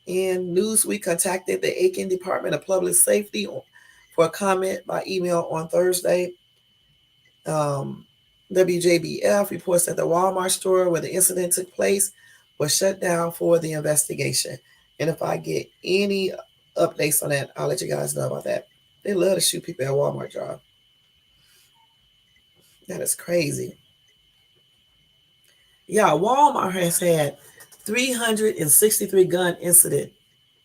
And Newsweek contacted the Aiken Department of Public Safety for a comment by email on Thursday. Um, WJBF reports that the Walmart store where the incident took place was shut down for the investigation. And if I get any updates on that, I'll let you guys know about that. They love to shoot people at Walmart, y'all. That is crazy. Yeah, Walmart has had 363 gun incidents,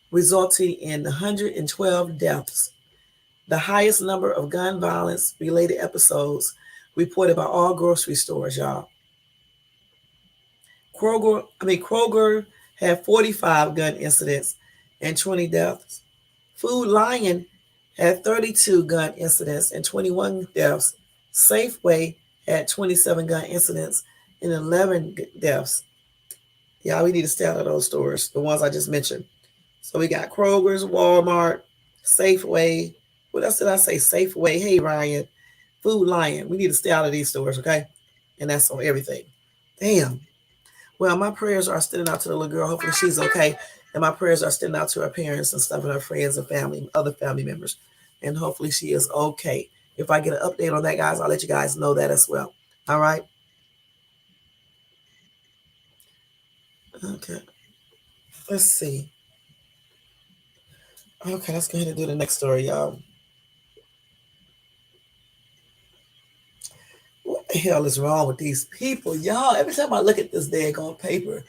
resulting in 112 deaths, the highest number of gun violence related episodes reported by all grocery stores, y'all. Kroger had 45 gun incidents and 20 deaths. Food Lion had 32 gun incidents and 21 deaths. Safeway had 27 gun incidents and 11 deaths. Yeah, we need to stay out of those stores, the ones I just mentioned. So we got Kroger's, Walmart, Safeway. What else did I say? Safeway. Hey, Ryan. Food Lion. We need to stay out of these stores, okay? And that's on everything. Damn. Well, my prayers are extending out to the little girl. Hopefully she's okay. And my prayers are extending out to her parents and stuff and her friends and family, other family members. And hopefully she is okay. If I get an update on that, guys, I'll let you guys know that as well. All right? Okay. Let's see. Okay, let's go ahead and do the next story, y'all. What the hell is wrong with these people, y'all? Every time I look at this daggone paper,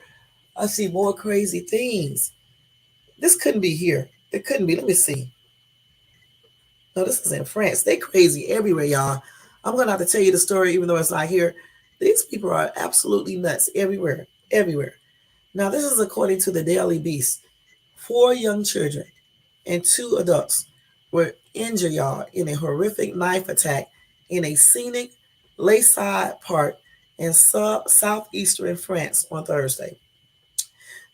I see more crazy things. This couldn't be here. It couldn't be. Let me see. No, this is in France. They crazy everywhere, y'all. I'm gonna have to tell you the story, even though it's not here. These people are absolutely nuts everywhere, everywhere. Now, this is according to the Daily Beast. 4 young children and 2 adults were injured, y'all, in a horrific knife attack in a scenic lakeside park in southeastern France on Thursday.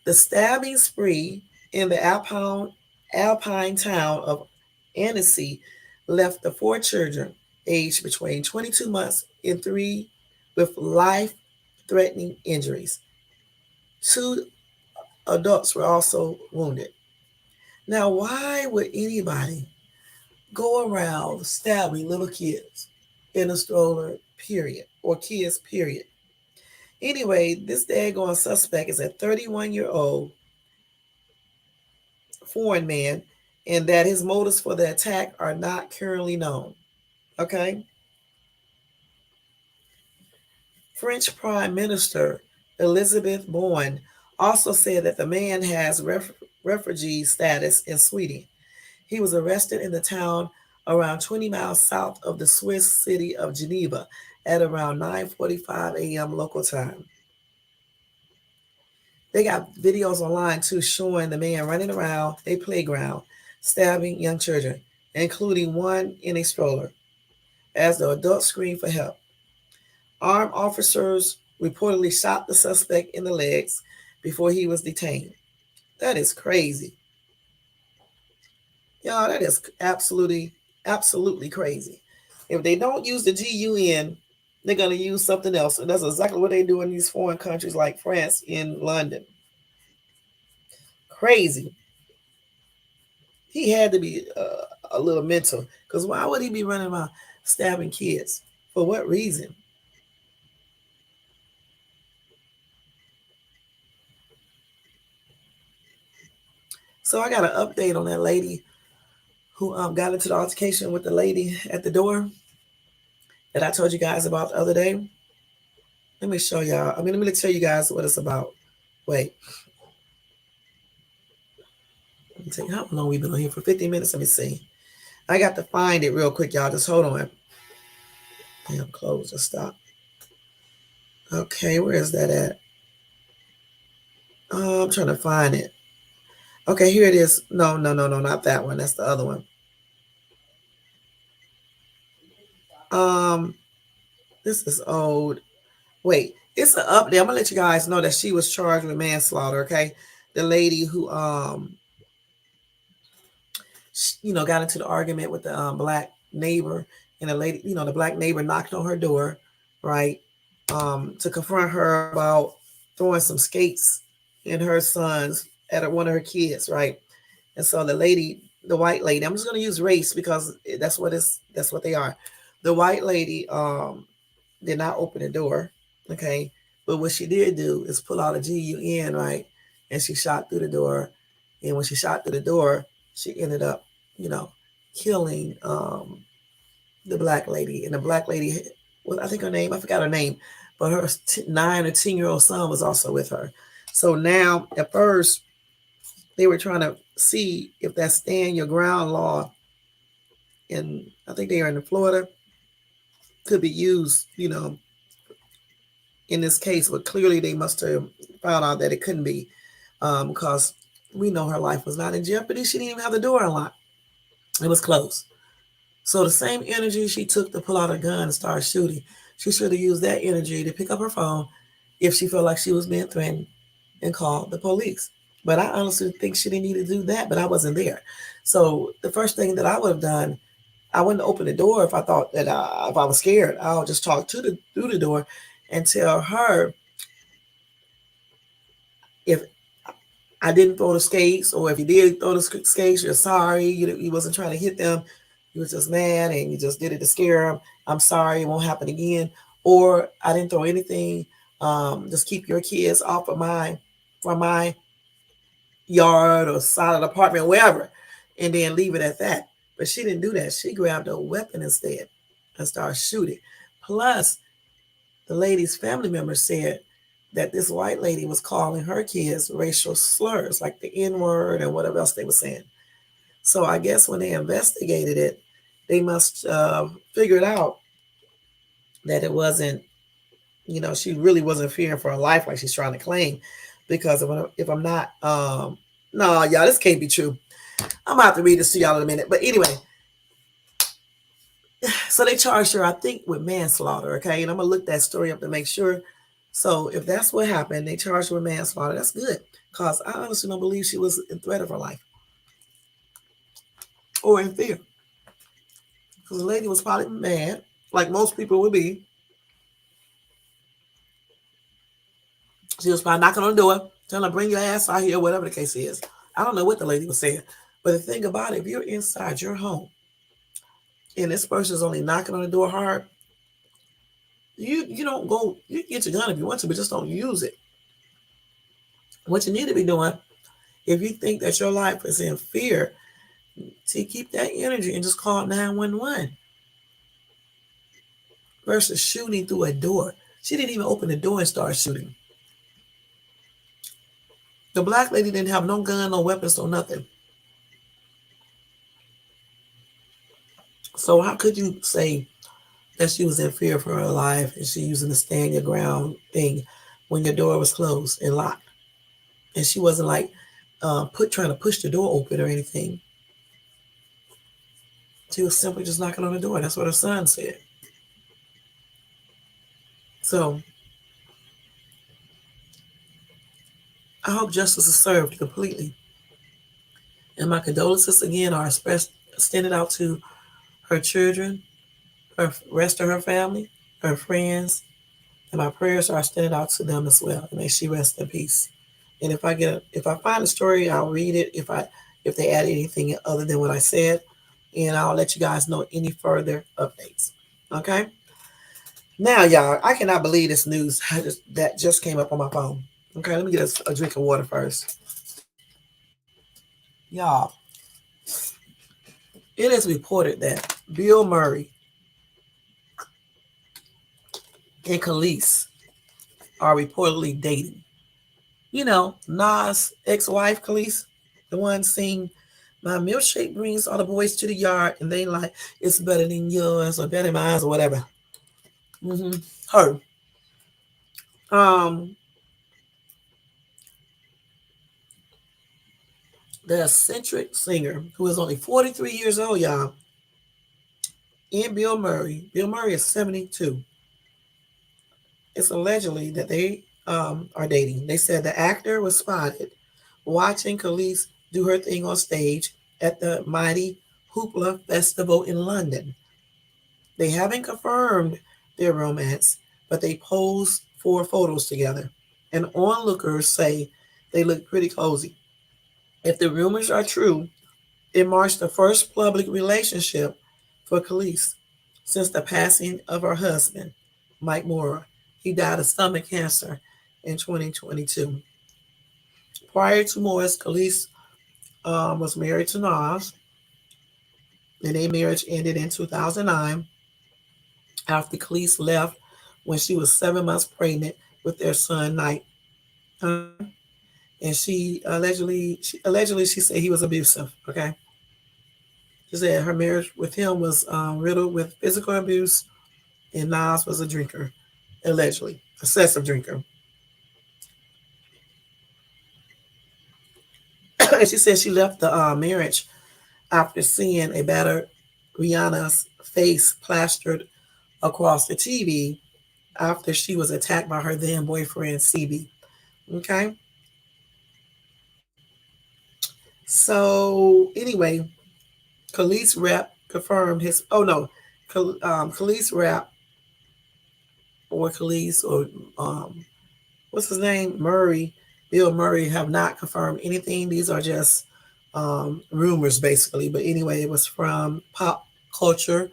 The stabbing spree in the alpine town of Annecy left the 4 children, aged between 22 months and 3, with life-threatening injuries. 2 adults were also wounded. Now, why would anybody go around stabbing little kids in a stroller, period, or kids, period? Anyway, this daggone suspect is a 31-year-old foreign man, and that his motives for the attack are not currently known. Okay? French Prime Minister Elizabeth Borne also said that the man has refugee status in Sweden. He was arrested in the town around 20 miles south of the Swiss city of Geneva at around 9:45 a.m. local time. They got videos online too showing the man running around a playground, stabbing young children, including one in a stroller, as the adults screamed for help. Armed officers reportedly shot the suspect in the legs before he was detained. That is crazy. Y'all, that is absolutely crazy. If they don't use the GUN, they're going to use something else. And that's exactly what they do in these foreign countries like France and London. Crazy. He had to be a little mental. Because why would he be running around stabbing kids? For what reason? So I got an update on that lady who got into the altercation with the lady at the door that I told you guys about the other day. Let me show y'all. Let me tell you guys what it's about. Wait, let me tell you how long we've been on here for 15 minutes. Let me see. I got to find it real quick, y'all. Just hold on. Damn, close. Just stop. Okay, where is that at? I'm trying to find it. Okay, here it is. No, not that one. That's the other one. Um, this is old. Wait, it's an update. I'm gonna let you guys know that she was charged with manslaughter. Okay, the lady who got into the argument with the black neighbor, and the lady, the black neighbor knocked on her door, right, to confront her about throwing some skates in her son's at one of her kids, right, and so the lady, the white lady, I'm just gonna use race because that's what they are. The white lady did not open the door, okay, but what she did do is pull out a GUN, right, and she shot through the door, and when she shot through the door, she ended up you know, killing the black lady. And the black lady, well, I think her name, I forgot her name, but her 9 or 10-year-old son was also with her. So now, at first, they were trying to see if that stand your ground law, and I think they are in Florida, could be used, in this case. But clearly, they must have found out that it couldn't be, because we know her life was not in jeopardy. She didn't even have the door unlocked. It was closed. So the same energy she took to pull out a gun and start shooting, she should have used that energy to pick up her phone if she felt like she was being threatened and call the police. But I honestly think she didn't need to do that, but I wasn't there. So the first thing that I would have done, I wouldn't open the door if I thought that if I was scared. I'll just talk through the door and tell her if I didn't throw the skates, or if you did throw the skates, you're sorry. You wasn't trying to hit them. You was just mad and you just did it to scare them. I'm sorry, it won't happen again. Or I didn't throw anything. Just keep your kids off of from my yard or side of the apartment, wherever, and then leave it at that. But she didn't do that. She grabbed a weapon instead and started shooting. Plus, the lady's family member said that this white lady was calling her kids racial slurs, like the N-word and whatever else they were saying. So I guess when they investigated it, they must figure it out that it wasn't, she really wasn't fearing for her life like she's trying to claim. Because if I'm not, no, y'all, this can't be true. I'm about to read this to y'all in a minute. But anyway, so they charged her, I think, with manslaughter, okay? And I'm going to look that story up to make sure. So if that's what happened, they charged her with manslaughter. That's good, because I honestly don't believe she was in threat of her life or in fear. Because the lady was probably mad, like most people would be. She was probably knocking on the door, telling her, bring your ass out here, whatever the case is. I don't know what the lady was saying. But the thing about it, if you're inside your home and this person's only knocking on the door hard, you don't go, you get your gun if you want to, but just don't use it. What you need to be doing, if you think that your life is in fear, to keep that energy and just call 911 versus shooting through a door. She didn't even open the door and start shooting. The black lady didn't have no gun, no weapons, no nothing. So how could you say that she was in fear for her life and she using the stand your ground thing when your door was closed and locked? And she wasn't like trying to push the door open or anything. She was simply just knocking on the door. That's what her son said. So I hope justice is served completely. And my condolences again are extended out to her children, her rest of her family, her friends, and my prayers are extended out to them as well. May she rest in peace. And if I find a story, I'll read it. If they add anything other than what I said, and I'll let you guys know any further updates. Okay. Now, y'all, I cannot believe this news that just came up on my phone. Okay, let me get a drink of water first. Y'all, It is reported that Bill Murray and Khalees are reportedly dating. You know, Nas' ex-wife, Khalees, the one sing, "My milkshake brings all the boys to the yard," and they like, "It's better than yours," or "better than mine," or whatever. hmm Her. Um, the eccentric singer who is only 43 years old, y'all, and Bill Murray. Bill Murray is 72. It's allegedly that they are dating. They said the actor was spotted watching Khalees do her thing on stage at the Mighty Hoopla Festival in London. They haven't confirmed their romance, but they posed for photos together. And onlookers say they look pretty cozy. If the rumors are true, it marks the first public relationship for Khalees since the passing of her husband, Mike Moore. He died of stomach cancer in 2022. Prior to Moore's, Khalees was married to Nas, and their marriage ended in 2009 after Khalees left when she was 7 months pregnant with their son, Knight. Okay? And she allegedly she said he was abusive. Okay, she said her marriage with him was riddled with physical abuse, and Nas was a drinker, allegedly excessive drinker. And she said she left the marriage after seeing a battered Rihanna's face plastered across the TV after she was attacked by her then boyfriend CB. Okay, so anyway, Khalees rep confirmed his. Oh no, Khalees rep or Khalees or what's his name Murray, Bill Murray have not confirmed anything. These are just rumors basically. But anyway, it was from Pop Culture,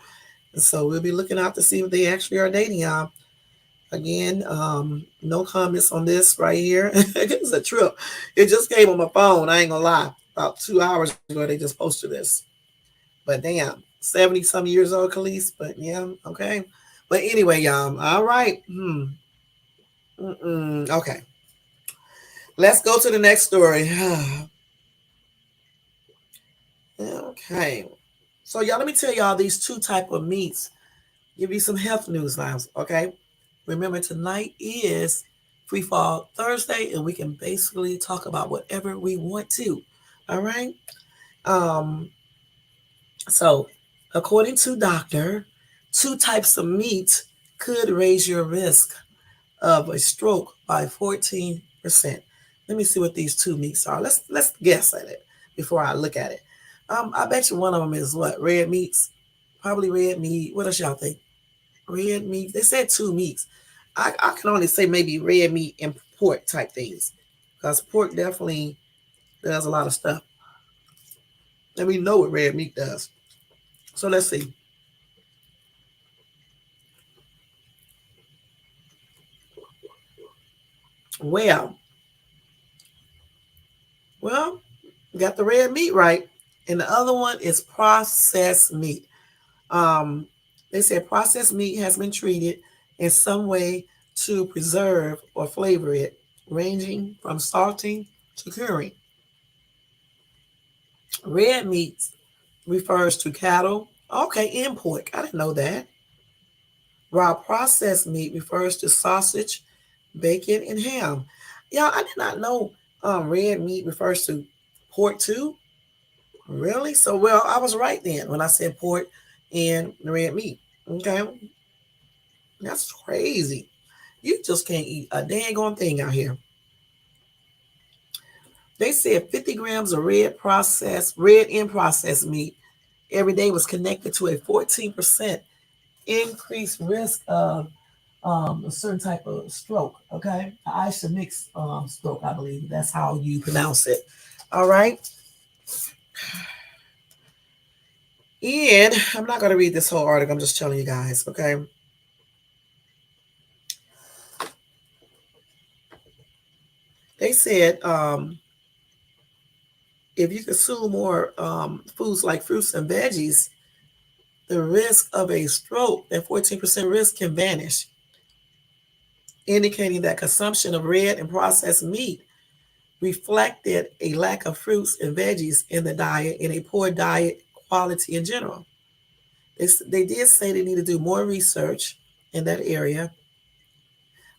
and so we'll be looking out to see if they actually are dating. Y'all. Again, no comments on this right here. It's a trip. It just came on my phone. I ain't gonna lie. About 2 hours ago, they just posted this. But damn, 70 some years old, Khalees. But yeah, okay. But anyway, y'all. All right. Okay. Let's go to the next story. Okay. So y'all, let me tell y'all these two type of meats. Give you some health news now. Okay. Remember, tonight is Free Fall Thursday, and we can basically talk about whatever we want to. All right. Um, so according to doctor, two types of meat could raise your risk of a stroke by 14%. Let me see what these two meats are. Let's guess at it before I look at it. I bet you one of them is what? Red meats? Probably red meat. What else y'all think? Red meat. They said two meats. I can only say maybe red meat and pork type things. Because pork definitely does a lot of stuff. And we know what red meat does. So let's see. Well, well, got the red meat right. And the other one is processed meat. Um, they said processed meat has been treated in some way to preserve or flavor it, ranging from salting to curing. Red meat refers to cattle, okay, and pork. I didn't know that. While processed meat refers to sausage, bacon, and ham. Yeah, I did not know red meat refers to pork too. Really? So, well, I was right then when I said pork and red meat. Okay, that's crazy. You just can't eat a dang on thing out here. They said 50 grams of red and processed meat every day was connected to a 14% increased risk of a certain type of stroke. Okay, the ischemic stroke, I believe that's how you pronounce it. All right, and I'm not going to read this whole article. I'm just telling you guys. Okay, they said if you consume more foods like fruits and veggies, the risk of a stroke, that 14% risk, can vanish, indicating that consumption of red and processed meat reflected a lack of fruits and veggies in the diet and a poor diet quality in general. They did say they need to do more research in that area,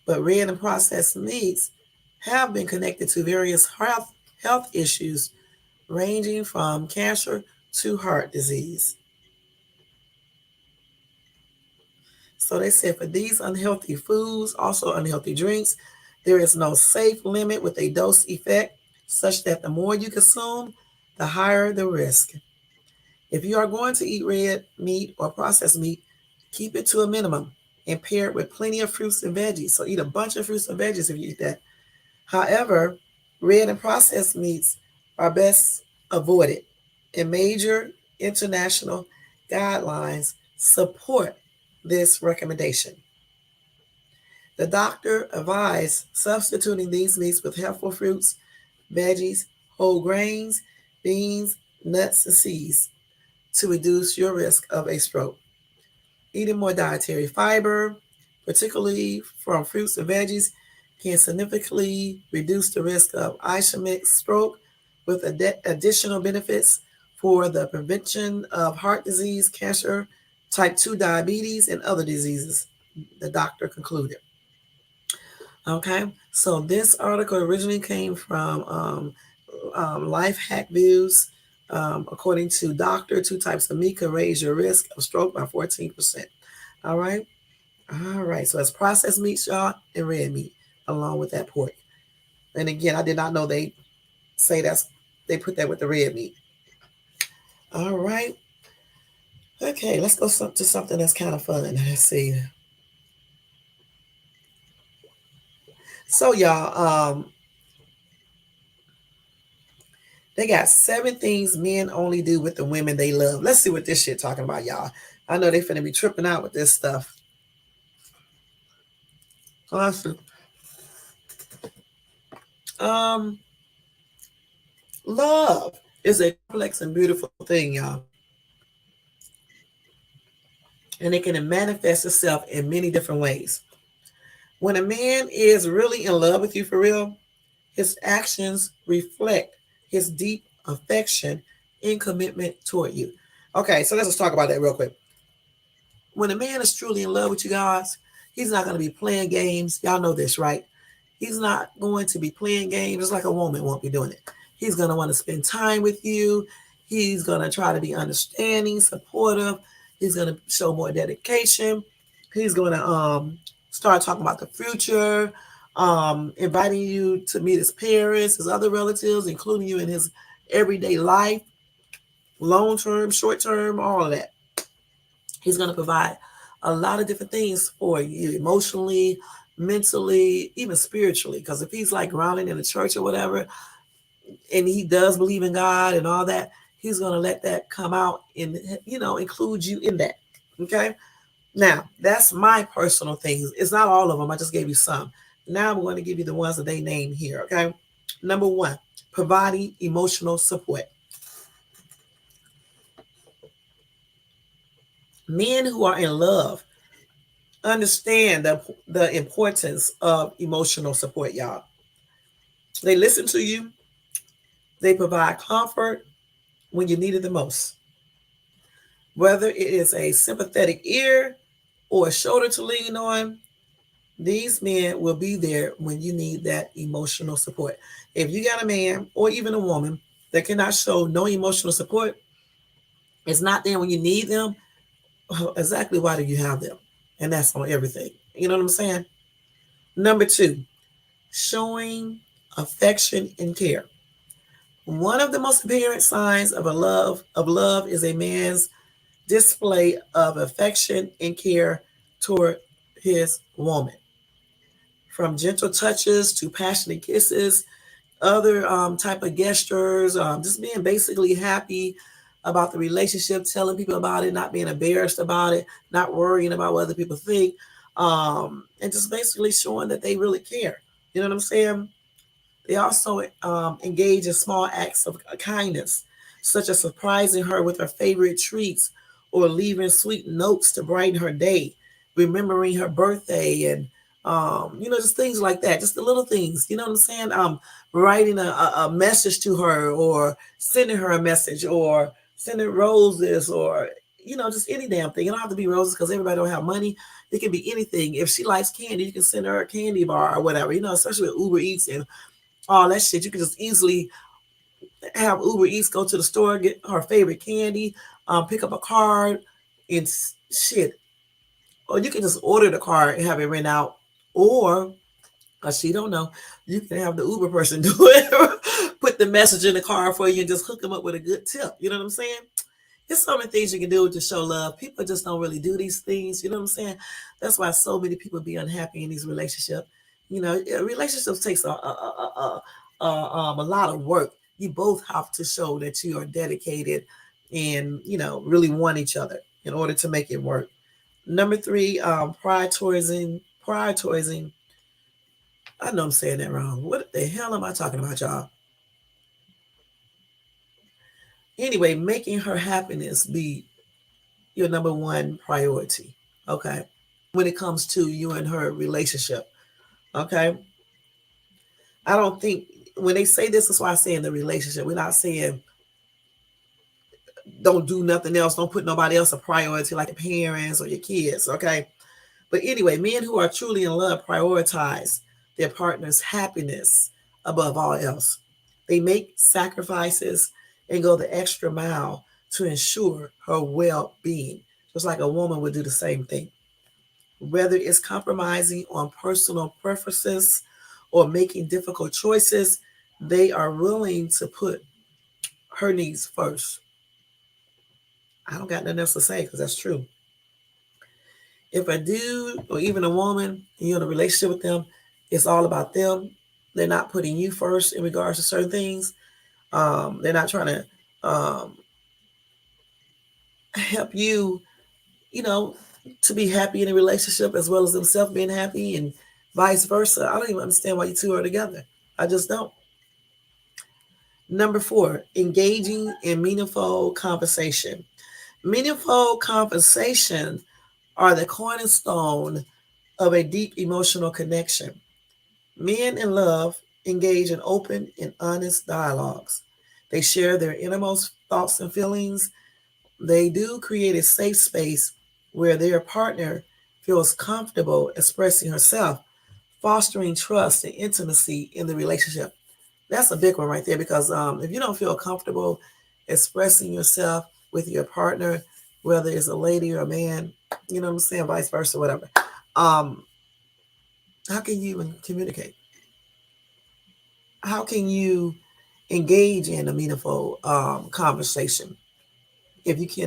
but red and processed meats have been connected to various health issues ranging from cancer to heart disease. So they said for these unhealthy foods, also unhealthy drinks, there is no safe limit with a dose effect, such that the more you consume, the higher the risk. If you are going to eat red meat or processed meat, keep it to a minimum and pair it with plenty of fruits and veggies. So eat a bunch of fruits and veggies if you eat that. However, red and processed meats are best avoided, and major international guidelines support this recommendation. The doctor advised substituting these meats with healthful fruits, veggies, whole grains, beans, nuts, and seeds to reduce your risk of a stroke. Eating more dietary fiber, particularly from fruits and veggies, can significantly reduce the risk of ischemic stroke with additional benefits for the prevention of heart disease, cancer, type 2 diabetes, and other diseases, the doctor concluded. Okay, so this article originally came from Life Hack Views. According to doctor, 2 types of meat can raise your risk of stroke by 14%. All right. All right. So it's processed meat, y'all, and red meat, along with that pork. And again, I did not know they say they put that with the red meat. All right. Okay, let's go to something that's kind of fun. Let's see. So y'all, they got 7 things men only do with the women they love. Let's see what this shit talking about, y'all. I know they finna be tripping out with this stuff. Awesome. Um, Love is a complex and beautiful thing, y'all. And it can manifest itself in many different ways. When a man is really in love with you for real, his actions reflect his deep affection and commitment toward you. Okay, so let's just talk about that real quick. When a man is truly in love with you guys, he's not going to be playing games. Y'all know this, right? He's not going to be playing games just like a woman won't be doing it. He's going to want to spend time with you. He's going to try to be understanding, supportive. He's going to show more dedication. He's going to start talking about the future, inviting you to meet his parents, his other relatives, including you in his everyday life, long term, short term, all of that. He's going to provide a lot of different things for you emotionally, mentally, even spiritually. Because if he's like grounded in the church or whatever, and he does believe in God and all that, he's going to let that come out and, include you in that. Okay. Now, that's my personal things. It's not all of them. I just gave you some. Now I'm going to give you the ones that they name here. Okay. Number 1, providing emotional support. Men who are in love understand the importance of emotional support, y'all. They listen to you. They provide comfort when you need it the most. Whether it is a sympathetic ear or a shoulder to lean on, these men will be there when you need that emotional support. If you got a man or even a woman that cannot show no emotional support, it's not there when you need them, exactly why do you have them? And that's on everything. You know what I'm saying? Number 2, showing affection and care. One of the most apparent signs of love is a man's display of affection and care toward his woman. From gentle touches to passionate kisses, other type of gestures, just being basically happy about the relationship, telling people about it, not being embarrassed about it, not worrying about what other people think, and just basically showing that they really care. You know what I'm saying? They also engage in small acts of kindness, such as surprising her with her favorite treats or leaving sweet notes to brighten her day, remembering her birthday, and just things like that. Just the little things, you know what I'm saying? Writing a message to her, or sending her a message, or sending roses, or just any damn thing. It don't have to be roses because everybody don't have money. It can be anything. If she likes candy, you can send her a candy bar or whatever. Especially with Uber Eats and all that shit. You can just easily have Uber Eats go to the store, get her favorite candy, pick up a card, and shit. Or you can just order the card and have it rent out. Or, because she don't know, you can have the Uber person do it. Put the message in the car for you and just hook them up with a good tip. You know what I'm saying? There's so many things you can do to show love. People just don't really do these things. You know what I'm saying? That's why so many people be unhappy in these relationships. Relationships takes a lot of work. You both have to show that you are dedicated and really want each other in order to make it work. Number three, prioritizing. I know I'm saying that wrong. What the hell am I talking about, y'all? Anyway, making her happiness be your number one priority. Okay. When it comes to you and her relationship. Okay. I don't think when they say this, is why I say in the relationship, we're not saying don't do nothing else, don't put nobody else a priority like your parents or your kids. Okay. But anyway, men who are truly in love prioritize their partner's happiness above all else. They make sacrifices and go the extra mile to ensure her well being, just like a woman would do the same thing. Whether it's compromising on personal preferences or making difficult choices, they are willing to put her needs first. I don't got nothing else to say because that's true. If a dude or even a woman, you're in a relationship with them, it's all about them. They're not putting you first in regards to certain things. They're not trying to help you, you know, to be happy in a relationship as well as themselves being happy and vice versa. I don't even understand why you two are together. I just don't. Number four, engaging in meaningful conversation. Meaningful conversation are the cornerstone of a deep emotional connection. Men in love engage in open and honest dialogues. They share their innermost thoughts and feelings. They do create a safe space where their partner feels comfortable expressing herself, fostering trust and intimacy in the relationship. That's a big one right there because if you don't feel comfortable expressing yourself with your partner, whether it's a lady or a man, you know what I'm saying, vice versa, whatever. Um, how can you even communicate? How can you engage in a meaningful conversation if you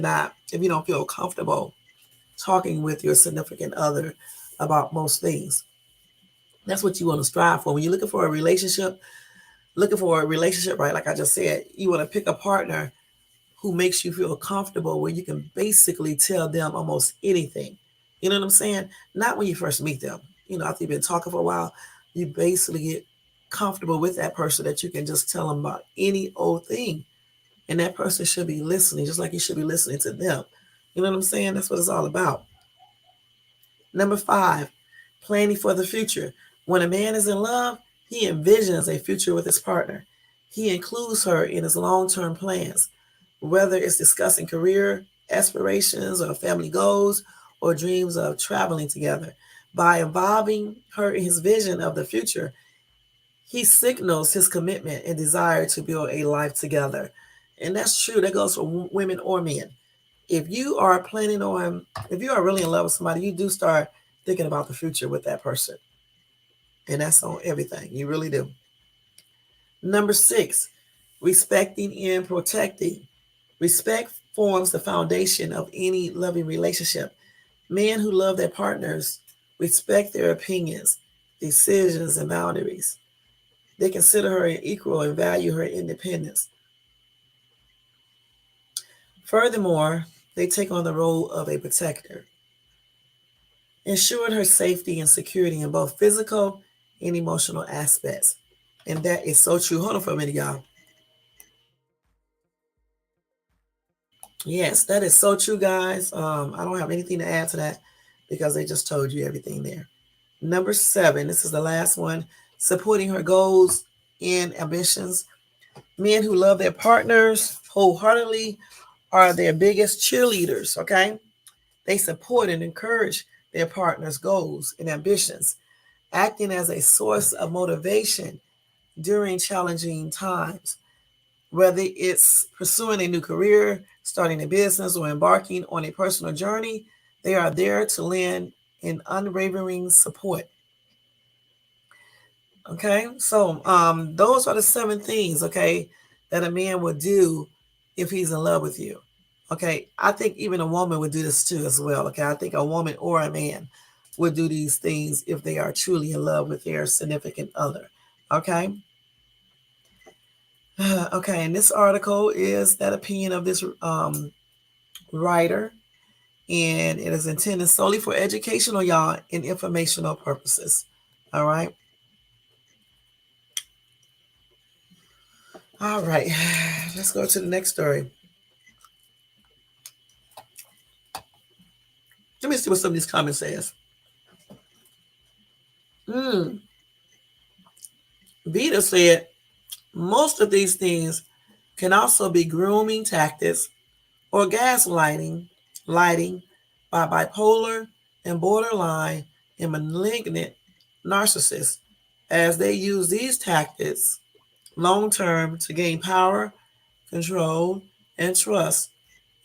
don't feel comfortable talking with your significant other about most things? That's what you want to strive for when you're looking for a relationship, right? Like I just said, you want to pick a partner who makes you feel comfortable, where you can basically tell them almost anything. You know what I'm saying? Not when you first meet them. After you've been talking for a while, you basically get comfortable with that person that you can just tell them about any old thing. And that person should be listening, just like you should be listening to them. You know what I'm saying? That's what it's all about. Number five, planning for the future. When a man is in love, he envisions a future with his partner. He includes her in his long term plans, whether it's discussing career aspirations or family goals or dreams of traveling together. By involving her in his vision of the future, he signals his commitment and desire to build a life together. And that's true. That goes for women or men. If you are if you are really in love with somebody, you do start thinking about the future with that person. And that's on everything. You really do. Number six, respecting and protecting. Respect forms the foundation of any loving relationship. Men who love their partners respect their opinions, decisions, and boundaries. They consider her an equal and value her independence. Furthermore, they take on the role of a protector, ensuring her safety and security in both physical and emotional aspects. And that is so true. Hold on for a minute, y'all. Yes, that is so true, guys. I don't have anything to add to that because they just told you everything there. Number 7, this is the last one, supporting her goals and ambitions. Men who love their partners wholeheartedly are their biggest cheerleaders, okay? They support and encourage their partner's goals and ambitions, acting as a source of motivation during challenging times. Whether it's pursuing a new career, starting a business, or embarking on a personal journey, they are there to lend an unwavering support. Okay, so those are the 7 things, okay, that a man would do if he's in love with you. Okay, I think even a woman would do this too as well. Okay, I think a woman or a man would do these things if they are truly in love with their significant other. Okay, okay, and this article is that opinion of this writer, and it is intended solely for educational, y'all, and informational purposes. All right, all right, let's go to the next story. Let me see what some of these comments says. Vita said most of these things can also be grooming tactics or gaslighting lighting by bipolar and borderline and malignant narcissists, as they use these tactics long term to gain power, control, and trust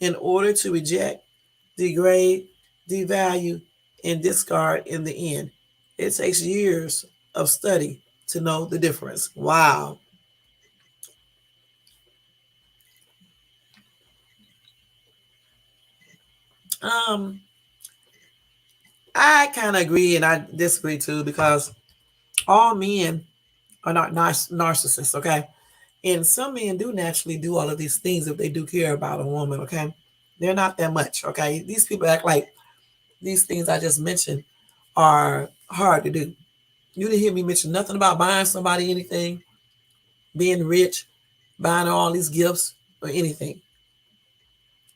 in order to reject, degrade, devalue, and discard in the end. It takes years of study to know the difference. Wow. Um, I kind of agree and I disagree too because all men are not narcissists, okay? And some men do naturally do all of these things if they do care about a woman, okay? They're not that much, okay? These people act like these things I just mentioned are hard to do. You didn't hear me mention nothing about buying somebody anything, being rich, buying all these gifts or anything.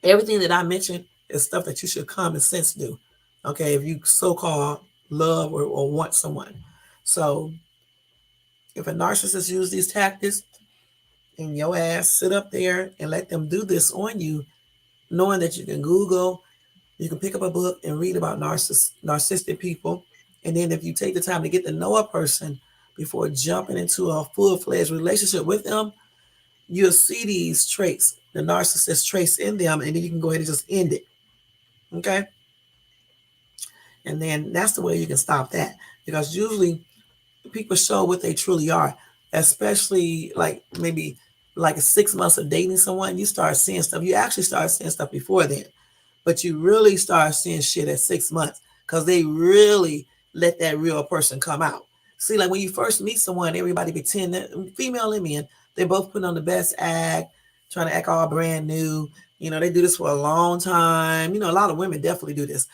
Everything that I mentioned is stuff that you should common sense do. Okay, if you so called love or want someone. So if a narcissist use these tactics and your ass sit up there and let them do this on you, knowing that you can Google, you can pick up a book and read about narcissistic people. And then if you take the time to get to know a person before jumping into a full-fledged relationship with them, you'll see these traits, the narcissist traits in them, and then you can go ahead and just end it. Okay? And then that's the way you can stop that. Because usually people show what they truly are, especially like maybe like 6 months of dating someone, you start seeing stuff. You actually start seeing stuff before then, but you really start seeing shit at 6 months because they really let that real person come out. See, like when you first meet someone, everybody pretend that female and men, they both put on the best act, trying to act all brand new. You know, they do this for a long time. You know, a lot of women definitely do this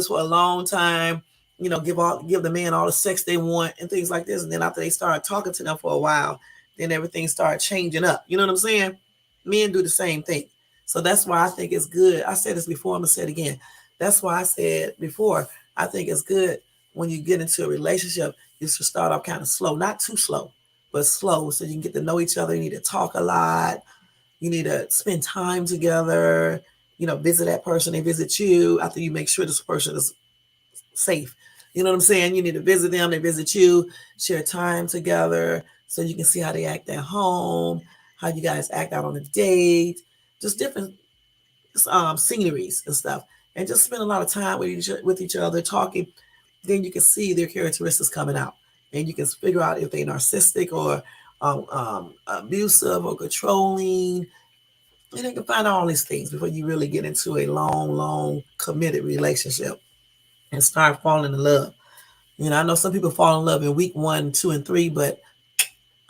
for a long time. You know, give the man all the sex they want and things like this. And then after they start talking to them for a while, then everything starts changing up. You know what I'm saying? Men do the same thing. So that's why I think it's good. I said this before, I'm gonna say it again. That's why I said before, I think it's good when you get into a relationship, you should start off kind of slow, not too slow, but slow so you can get to know each other. You need to talk a lot. You need to spend time together, you know, visit that person, they visit you after you make sure this person is safe. You know what I'm saying? You need to visit them, they visit you, share time together so you can see how they act at home, how you guys act out on a date, just different sceneries and stuff, and just spend a lot of time with each other talking. Then you can see their characteristics coming out, and you can figure out if they're narcissistic or abusive or controlling. And you can find all these things before you really get into a long committed relationship and start falling in love. You know, I know some people fall in love in week 1, 2, and 3, but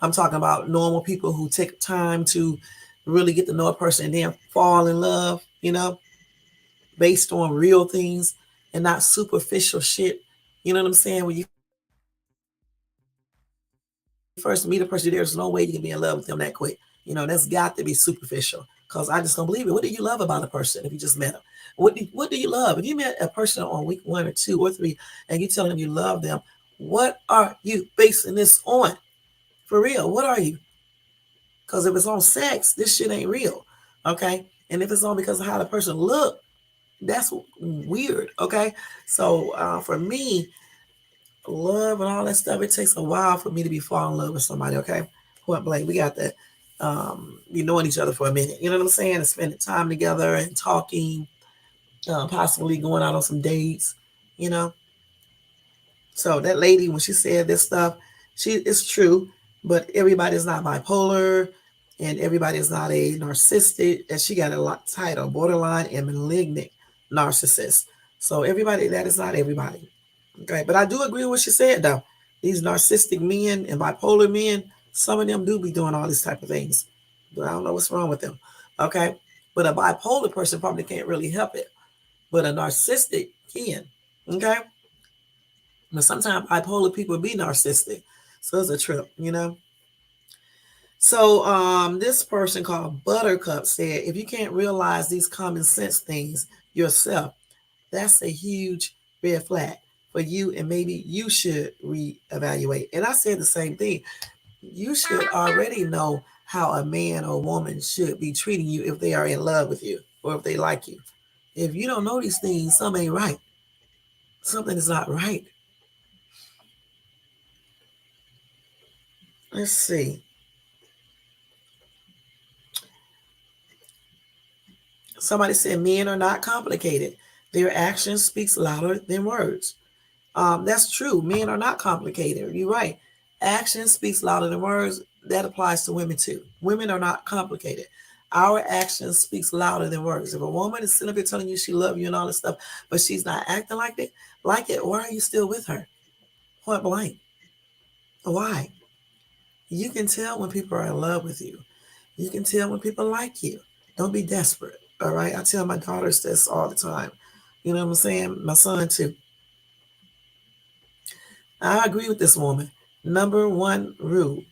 I'm talking about normal people who take time to really get to know a person and then fall in love, you know, based on real things and not superficial shit. You know what I'm saying? When you first meet a person, there's no way you can be in love with them that quick. That's got to be superficial because I just don't believe it. What do you love about a person if you just met them? What do you love? If you met a person on week 1 or 2 or 3 and you tell them you love them, what are you basing this on? For real, what are you? Because if it's on sex, this shit ain't real. Okay? And if it's on because of how the person look, that's weird. Okay? So for me, love and all that stuff, it takes a while for me to be fall in love with somebody, okay? Point blank. We got to be knowing each other for a minute. You know what I'm saying? And spending time together and talking, possibly going out on some dates, you know? So that lady, when she said this stuff, it's true, but everybody's not bipolar and everybody is not a narcissistic, and she got a lot title, borderline and malignant narcissist. So everybody, that is not everybody. Okay, but I do agree with what she said though. These narcissistic men and bipolar men, some of them do be doing all these type of things. But I don't know what's wrong with them. Okay. But a bipolar person probably can't really help it. But a narcissistic can. Okay. But sometimes bipolar people be narcissistic. So it's a trip. So this person called Buttercup said, if you can't realize these common sense things yourself, that's a huge red flag for you, and maybe you should reevaluate. And I said the same thing. You should already know how a man or woman should be treating you if they are in love with you or if they like you. If you don't know these things, something ain't right. Something is not right. Let's see. Somebody said men are not complicated. Their action speaks louder than words. That's true. Men are not complicated. You're right. Action speaks louder than words. That applies to women too. Women are not complicated. Our action speaks louder than words. If a woman is sitting up here telling you she loves you and all this stuff, but she's not acting like it, why are you still with her? Point blank. Why? You can tell when people are in love with you. You can tell when people like you. Don't be desperate. All right. I tell my daughters this all the time. You know what I'm saying? My son too. I agree with this woman. Number one rule: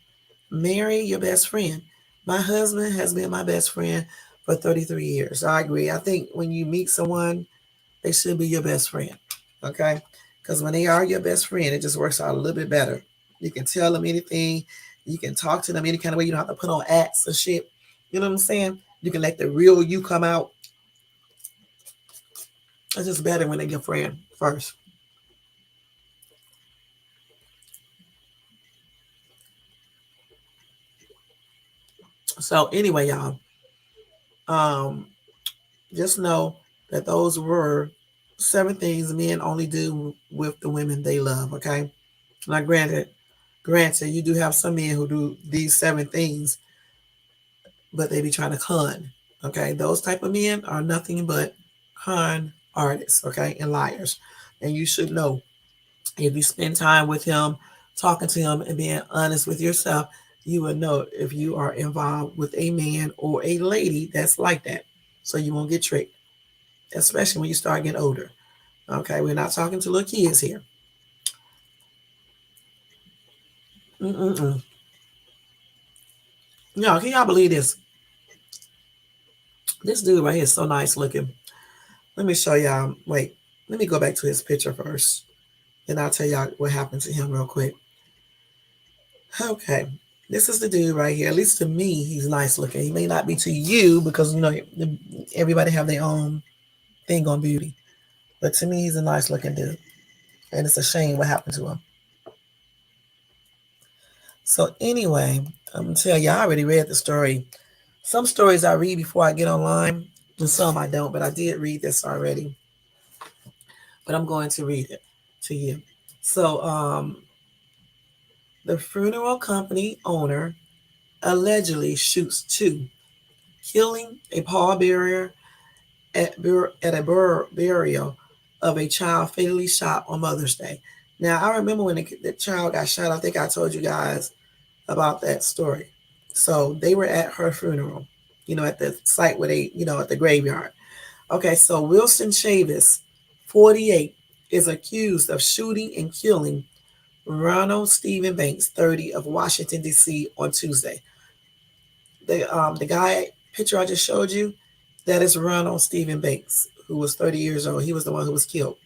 marry your best friend. My husband has been my best friend for 33 years. I agree. I think when you meet someone, they should be your best friend. Okay? Because when they are your best friend, it just works out a little bit better. You can tell them anything. You can talk to them any kind of way. You don't have to put on acts and shit. You know what I'm saying? You can let the real you come out. It's just better when they're your friend first. So anyway, y'all, um, just know that those were 7 things men only do with the women they love. Okay. Now, granted, you do have some men who do these 7 things, but they be trying to con. Okay, those type of men are nothing but con artists. Okay, and liars. And you should know, if you spend time with him, talking to him, and being honest with yourself, you will know if you are involved with a man or a lady that's like that. So you won't get tricked, especially when you start getting older. Okay, we're not talking to little kids here. Mm-mm-mm. No, can y'all believe this? This dude right here is so nice looking. Let me show y'all. Wait, let me go back to his picture first. And I'll tell y'all what happened to him real quick. Okay. This is the dude right here. At least to me, he's nice looking. He may not be to you because, everybody have their own thing on beauty. But to me, he's a nice looking dude. And it's a shame what happened to him. So anyway, I'm going to tell you, I already read the story. Some stories I read before I get online, and some I don't, but I did read this already. But I'm going to read it to you. So the funeral company owner allegedly shoots two, killing a pallbearer at a burial of a child fatally shot on Mother's Day. Now, I remember when the child got shot. I think I told you guys about that story. So they were at her funeral, at the site where they, at the graveyard. Okay, so Wilson Chavis, 48, is accused of shooting and killing Ronald Stephen Banks, 30, of Washington, D.C. on Tuesday. The guy picture I just showed you, that is Ronald Stephen Banks, who was 30 years old. He was the one who was killed.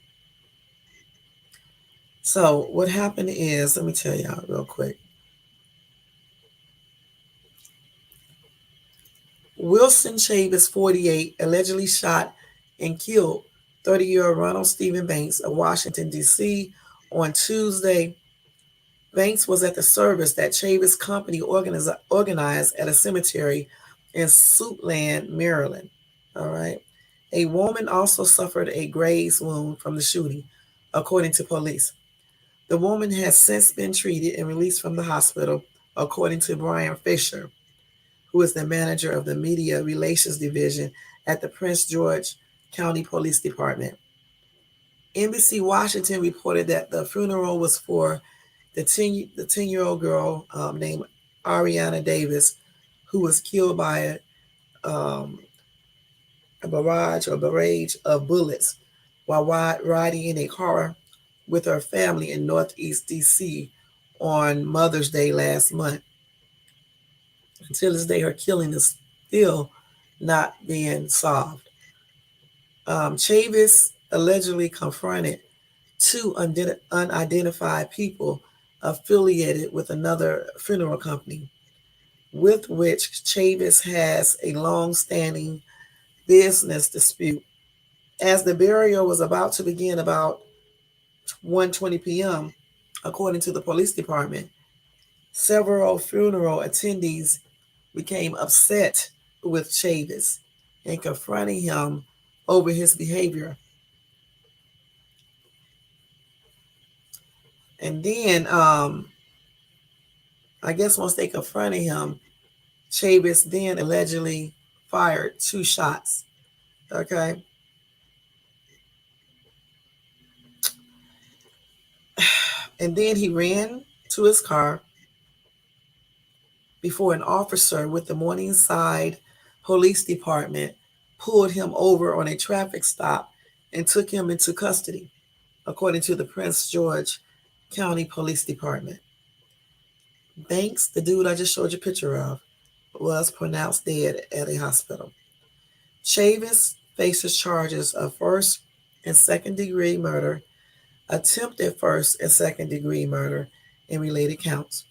So what happened is, let me tell y'all real quick. Wilson Chavis, 48, allegedly shot and killed 30-year-old Ronald Stephen Banks of Washington, D.C. on Tuesday. Banks was at the service that Chavis Company organized at a cemetery in Suitland, Maryland. All right. A woman also suffered a graze wound from the shooting, according to police. The woman has since been treated and released from the hospital, according to Brian Fisher, who is the manager of the Media Relations Division at the Prince George County Police Department. NBC Washington reported that the funeral was for the 10-year-old girl named Ariana Davis, who was killed by um, a barrage of bullets while riding in a car with her family in Northeast DC on Mother's Day last month. Until this day, her killing is still not being solved. Chavis allegedly confronted two unidentified people affiliated with another funeral company, with which Chavis has a long-standing business dispute. As the burial was about to begin about 1:20 p.m., according to the police department, several funeral attendees became upset with Chavis and confronting him over his behavior. And then, I guess once they confronted him, Chavis then allegedly fired two shots. Okay. And then he ran to his car before an officer with the Morningside Police Department pulled him over on a traffic stop and took him into custody, according to the Prince George County Police Department. Banks, the dude I just showed you a picture of, was pronounced dead at a hospital. Chavis faces charges of first and second degree murder, attempted first and second degree murder, and related counts.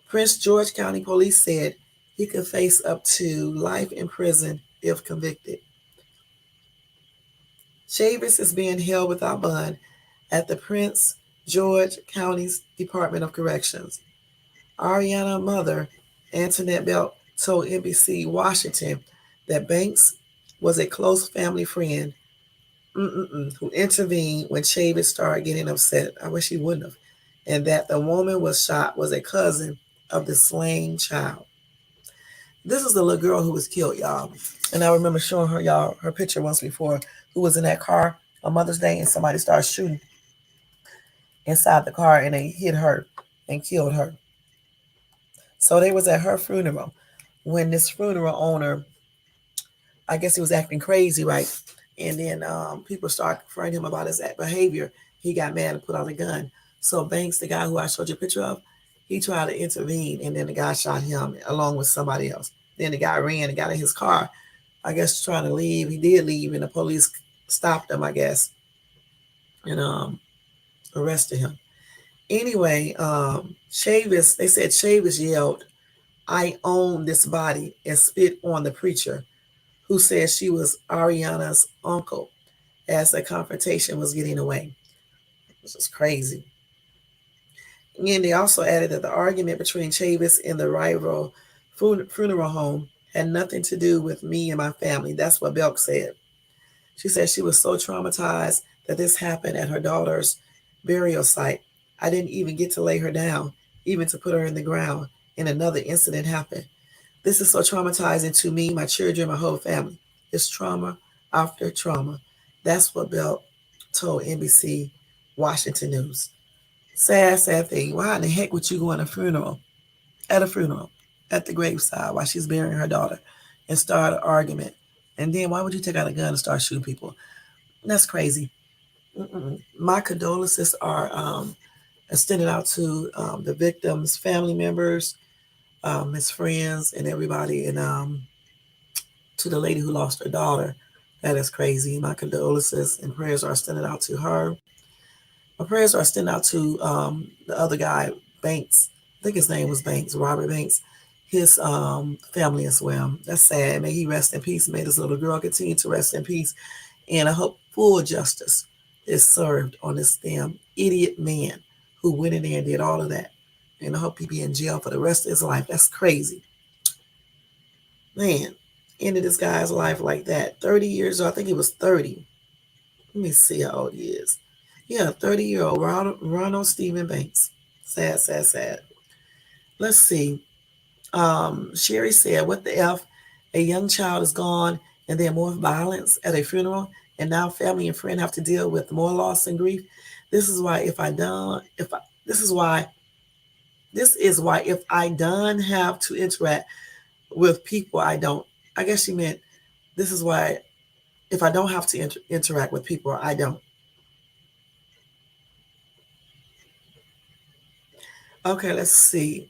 Prince George County Police said he could face up to life in prison if convicted. Chavis is being held without bond at the Prince George County's Department of Corrections. Ariana's mother, Antoinette Belt, told NBC Washington that Banks was a close family friend who intervened when Chavis started getting upset. I wish he wouldn't have. And that the woman was shot was a cousin of the slain child. This is the little girl who was killed, y'all. And I remember showing her y'all her picture once before, who was in that car on Mother's Day, and somebody started shooting inside the car and they hit her and killed her. So they was at her funeral when this funeral owner, I guess he was acting crazy, right? And then people started confronting him about his behavior. He got mad and put out a gun. So Banks, the guy who I showed you a picture of, he tried to intervene, and then the guy shot him along with somebody else. Then the guy ran and got in his car, I guess trying to leave. He did leave, and the police stopped him, I guess, and arrested him. Anyway, Chavis, they said Chavis yelled, "I own this body," and spit on the preacher, who said she was Ariana's uncle, as the confrontation was getting away. This is crazy. And they also added that the argument between Chavis and the rival funeral home had nothing to do with me and my family. That's what Belk said. She said she was so traumatized that this happened at her daughter's burial site. I didn't even get to lay her down, even to put her in the ground, and another incident happened. This is so traumatizing to me, my children, my whole family. It's trauma after trauma. That's what Belk told NBC Washington News. Sad, sad thing. Why in the heck would you go on a funeral, at the graveside while she's burying her daughter and start an argument? And then why would you take out a gun and start shooting people? That's crazy. My condolences are extended out to the victims' family members, his friends, and everybody, and to the lady who lost her daughter. That is crazy. My condolences and prayers are extended out to her. My prayers are extended out to the other guy, Banks. I think his name was Banks, Robert Banks. His family as well. That's sad. May he rest in peace. May this little girl continue to rest in peace. And I hope full justice is served on this damn idiot man who went in there and did all of that. And I hope he be in jail for the rest of his life. That's crazy. Man, ended this guy's life like that. 30 years old. I think he was 30. Let me see how old he is. Yeah, 30-year-old Ronald Stephen Banks. Sad, sad, sad. Let's see. Sherry said, what the F? A young child is gone and then more violence at a funeral, and now family and friend have to deal with more loss and grief. This is why if I done if I, this is why if I done have to interact with people I don't. I guess she meant this is why if I don't have to interact with people I don't. Okay, let's see.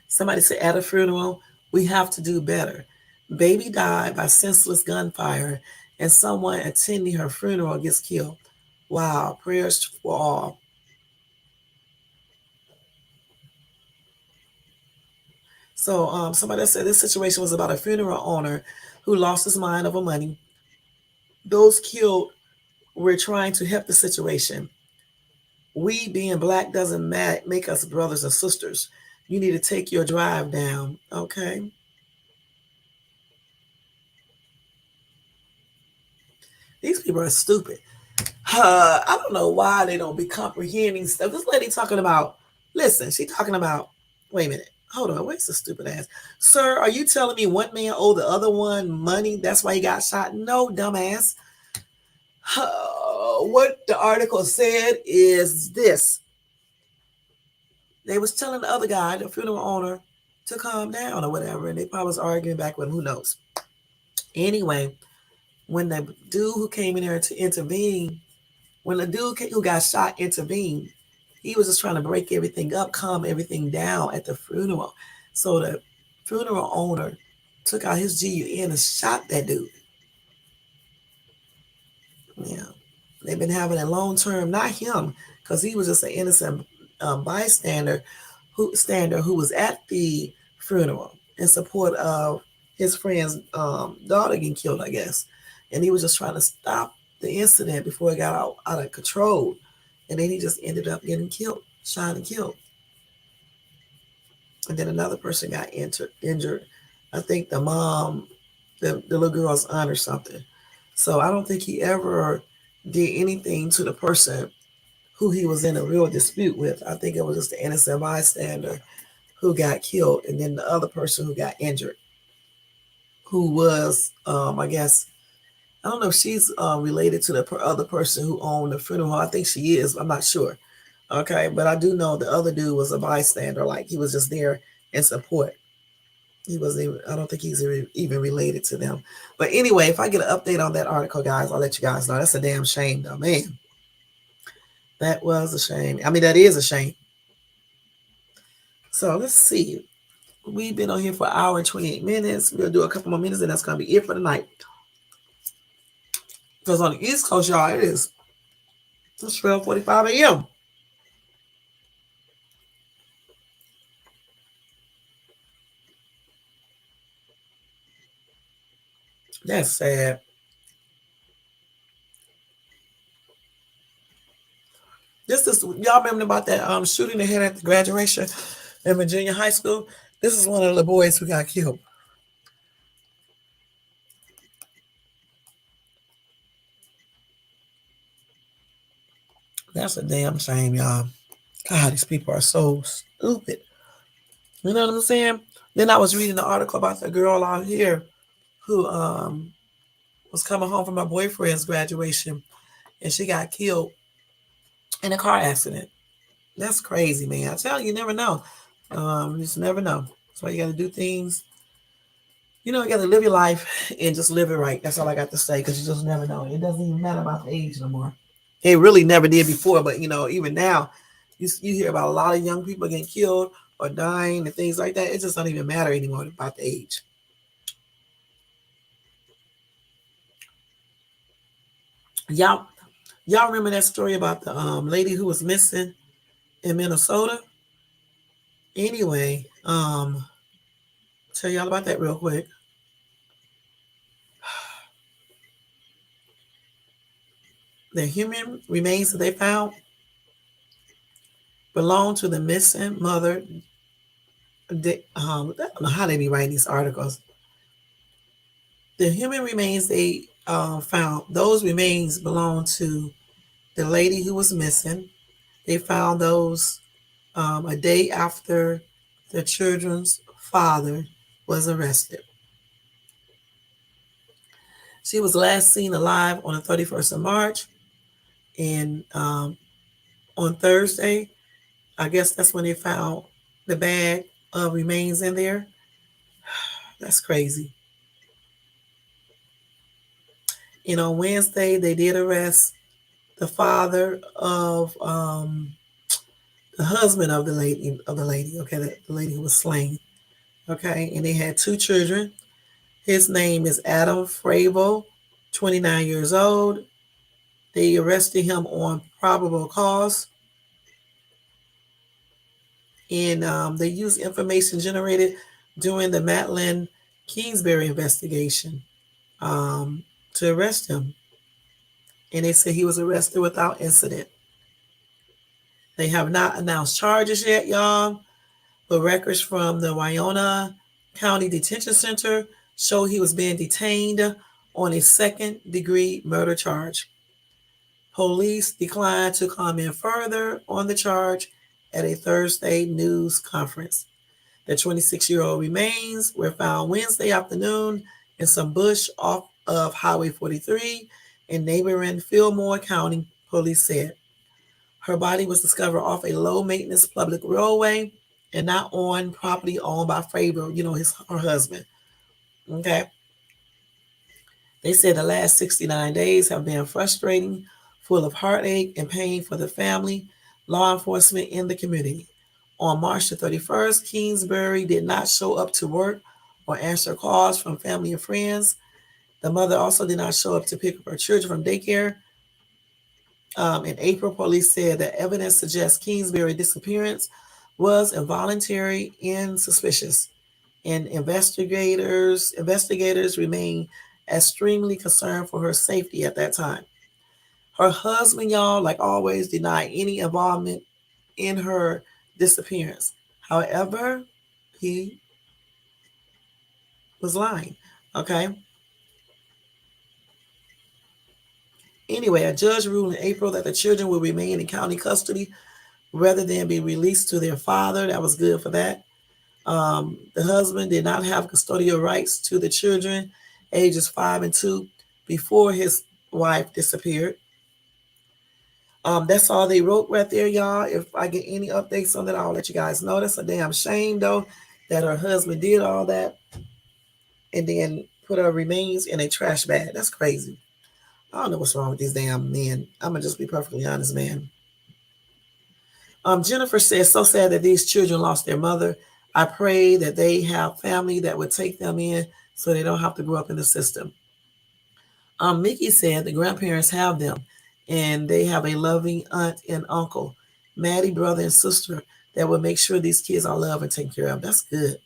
Somebody said at a funeral, we have to do better. Baby died by senseless gunfire, and someone attending her funeral gets killed. Wow, prayers for all. So, somebody said this situation was about a funeral owner who lost his mind over money. Those killed were trying to help the situation. We being black doesn't make us brothers and sisters. You need to take your drive down, okay? These people are stupid. I don't know why they don't be comprehending stuff. This lady talking about, listen, she talking about, wait a minute, hold on, where's the stupid ass? Sir, are you telling me one man owed the other one money? That's why he got shot? No, dumbass. What the article said is this. They was telling the other guy, the funeral owner, to calm down or whatever, and they probably was arguing back with him, who knows. Anyway, when the dude who came in there to intervene, when the dude who got shot intervened, he was just trying to break everything up, calm everything down at the funeral. So the funeral owner took out his GUN and shot that dude. Yeah, they've been having a long term, not him, because he was just an innocent bystander who was at the funeral in support of his friend's daughter getting killed, I guess. And he was just trying to stop the incident before it got out of control. And then he just ended up getting killed, shot and killed. And then another person got injured. I think the mom, the little girl's aunt or something. So I don't think he ever did anything to the person who he was in a real dispute with. I think it was just the innocent bystander who got killed, and then the other person who got injured, who was, I guess, I don't know if she's related to the other person who owned the funeral home. I think she is. I'm not sure. Okay, but I do know the other dude was a bystander, like he was just there in support. He wasn't even, I don't think he's even related to them. But anyway, if I get an update on that article, guys, I'll let you guys know. That's a damn shame, though, man. That was a shame. I mean, that is a shame. So let's see. We've been on here for an hour and 28 minutes. We'll do a couple more minutes, and that's going to be it for the night. Because on the East Coast, y'all, it's 12:45 a.m. That's sad. This is y'all remember about that shooting they had at the graduation in Virginia High School? This is one of the boys who got killed. That's a damn shame, y'all. God, these people are so stupid. You know what I'm saying? Then I was reading an article about the girl out here who was coming home from her boyfriend's graduation, and she got killed in a car accident. That's crazy, man. I tell you, you never know. You just never know. That's why you got to do things. You know, you got to live your life and just live it right. That's all I got to say, because you just never know. It doesn't even matter about the age no more. It really never did before, but you know, even now, You hear about a lot of young people getting killed or dying and things like that. It just don't even matter anymore about the age. Y'all, y'all remember that story about the lady who was missing in Minnesota? Anyway, tell y'all about that real quick. The human remains that they found belong to the missing mother. I don't know how they be writing these articles. The human remains they found, those remains belong to the lady who was missing. They found those a day after the children's father was arrested. She was last seen alive on the 31st of March, and on Thursday, I guess that's when they found the bag of remains in there. That's crazy. And on Wednesday, they did arrest the father of the husband of the lady, okay, the lady who was slain. Okay, and they had two children. His name is Adam Fravel, 29 years old. They arrested him on probable cause, and they used information generated during the Madeline Kingsbury investigation um, to arrest him. And they said he was arrested without incident. They have not announced charges yet, y'all, but records from the Wayona County Detention Center show he was being detained on a second-degree murder charge. Police declined to comment further on the charge at a Thursday news conference. The 26-year-old remains were found Wednesday afternoon in some bush off of Highway 43 in neighboring Fillmore County, police said. Her body was discovered off a low-maintenance public roadway and not on property owned by Faber, her husband. Okay. They said the last 69 days have been frustrating, full of heartache and pain for the family, law enforcement, and the community. On March the 31st, Kingsbury did not show up to work or answer calls from family and friends. The mother also did not show up to pick up her children from daycare. In April, police said that evidence suggests Kingsbury's disappearance was involuntary and suspicious, and investigators remain extremely concerned for her safety at that time. Her husband, y'all, like always, denied any involvement in her disappearance. However, he was lying. Okay. Anyway, a judge ruled in April that the children will remain in county custody rather than be released to their father. That was good for that. The husband did not have custodial rights to the children, ages 5 and 2, before his wife disappeared. That's all they wrote right there, y'all. If I get any updates on that, I'll let you guys know. That's a damn shame, though, that her husband did all that and then put her remains in a trash bag. That's crazy. I don't know what's wrong with these damn men. I'm gonna just be perfectly honest, man. Jennifer says, so sad that these children lost their mother. I pray that they have family that would take them in so they don't have to grow up in the system. Mickey said the grandparents have them and they have a loving aunt and uncle, Maddie, brother, and sister that will make sure these kids are loved and taken care of. That's good.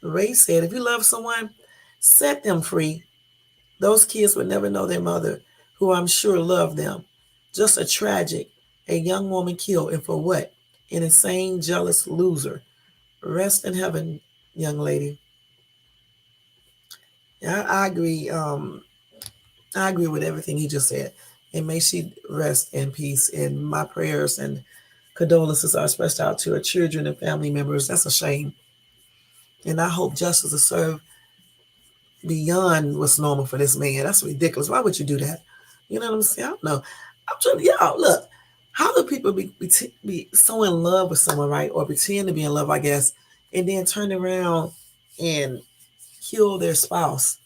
Ray said, if you love someone, set them free. Those kids would never know their mother, who I'm sure loved them. Just a tragic, a young woman killed, and for what? An insane, jealous loser. Rest in heaven, young lady. Yeah, I agree. I agree with everything he just said. And may she rest in peace. And my prayers and condolences are expressed out to her children and family members. That's a shame. And I hope justice is served beyond what's normal for this man. That's ridiculous. Why would you do that? You know what I'm saying? I don't know. I'm trying to, y'all, look, how do people be so in love with someone, right? Or pretend to be in love, I guess, and then turn around and kill their spouse,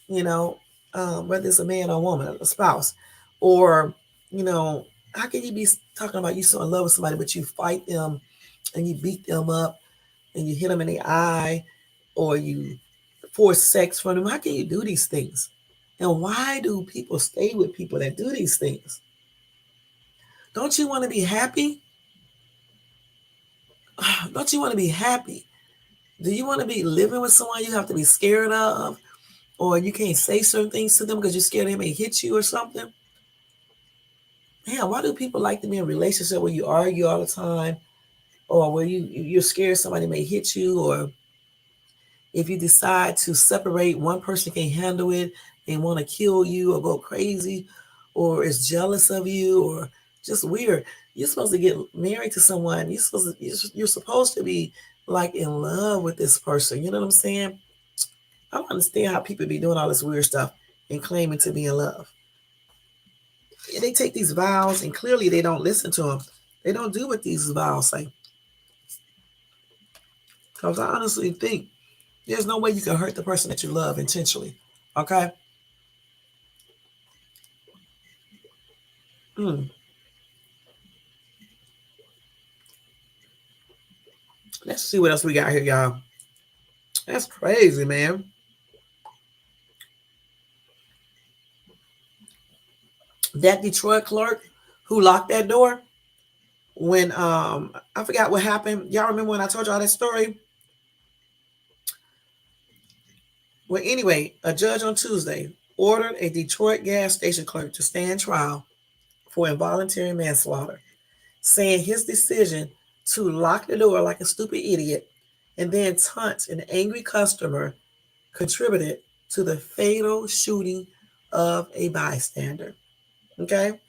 you know, whether it's a man or a woman, a spouse, or, you know, How can you be talking about you so in love with somebody, but you fight them and you beat them up and you hit them in the eye or you force sex from them? How can you do these things? And why do people stay with people that do these things? Don't you want to be happy? Don't you want to be happy? Do you want to be living with someone you have to be scared of? Or you can't say certain things to them because you're scared they may hit you or something? Man, why do people like to be in a relationship where you argue all the time, or where you're scared somebody may hit you, or if you decide to separate, one person can't handle it and want to kill you or go crazy, or is jealous of you, or just weird. You're supposed to get married to someone. You're supposed to be like in love with this person. You know what I'm saying? I don't understand how people be doing all this weird stuff and claiming to be in love. And they take these vows and clearly they don't listen to them. They don't do what these vows say. Because I honestly think there's no way you can hurt the person that you love intentionally. Okay? Mm. Let's see what else we got here, y'all. That's crazy, man. That Detroit clerk who locked that door when I forgot what happened. Y'all remember when I told y'all that story? Well, anyway, a judge on Tuesday ordered a Detroit gas station clerk to stand trial for involuntary manslaughter, saying his decision to lock the door like a stupid idiot and then taunt an angry customer contributed to the fatal shooting of a bystander. Okay?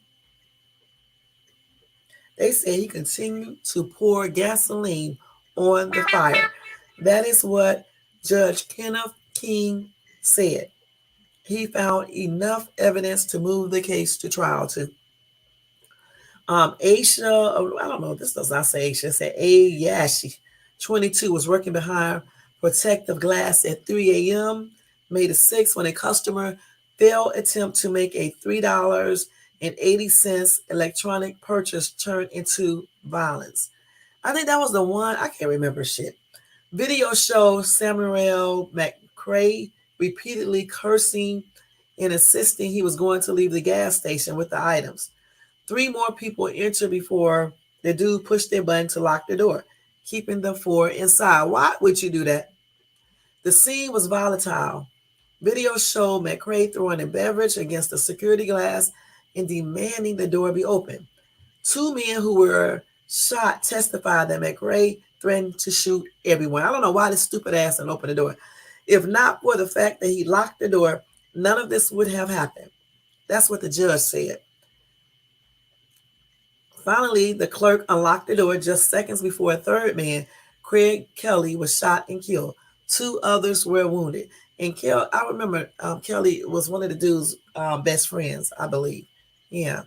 They say he continued to pour gasoline on the fire. That is what Judge Kenneth King said. He found enough evidence to move the case to trial to. Aisha, I don't know, this does not say Aisha, it said Ayashi, 22, was working behind protective glass at 3 a.m. May the 6th when a customer failed attempt to make a $3.80 electronic purchase turned into violence. I think that was the one, I can't remember shit. Video shows Samuel McCray repeatedly cursing and insisting he was going to leave the gas station with the items. 3 more people entered before the dude pushed their button to lock the door, keeping the 4 inside. Why would you do that? The scene was volatile. Video showed McCray throwing a beverage against the security glass and demanding the door be opened. 2 men who were shot testified that McCray threatened to shoot everyone. I don't know why this stupid ass didn't open the door. If not for the fact that he locked the door, none of this would have happened. That's what the judge said. Finally, the clerk unlocked the door just seconds before a third man, Craig Kelly, was shot and killed. 2 others were wounded. And I remember Kelly was one of the dude's best friends, I believe. Yeah.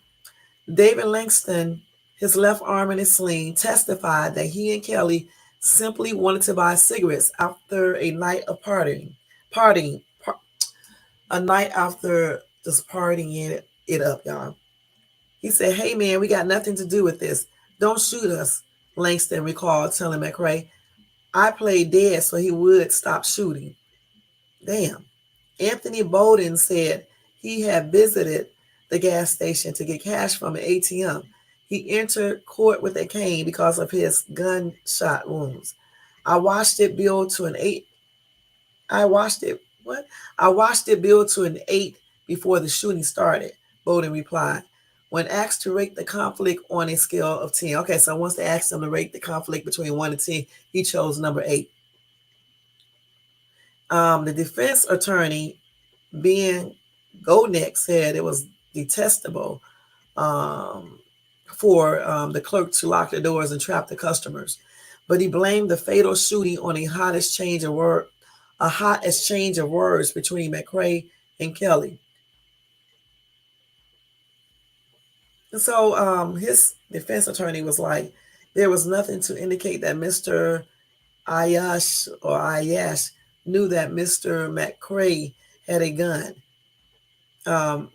David Langston, his left arm in a sling, testified that he and Kelly simply wanted to buy cigarettes after a night of partying, a night after just partying it up, y'all. He said, "Hey man, we got nothing to do with this. Don't shoot us," Langston recalled telling McCray. "I played dead so he would stop shooting." Damn. Anthony Bowden said he had visited the gas station to get cash from an ATM. He entered court with a cane because of his gunshot wounds. I watched it build to an 8. I watched it. What? I watched it build to an 8 before the shooting started, Bowden replied. When asked to rate the conflict on a scale of 10. Okay, so once they asked him to rate the conflict between 1 and 10, he chose number 8. The defense attorney, Ben Godnick, said it was detestable for the clerk to lock the doors and trap the customers. But he blamed the fatal shooting on a hot exchange of words between McCray and Kelly. And so his defense attorney was like, there was nothing to indicate that Mr. Ayash knew that Mr. McCray had a gun. Um,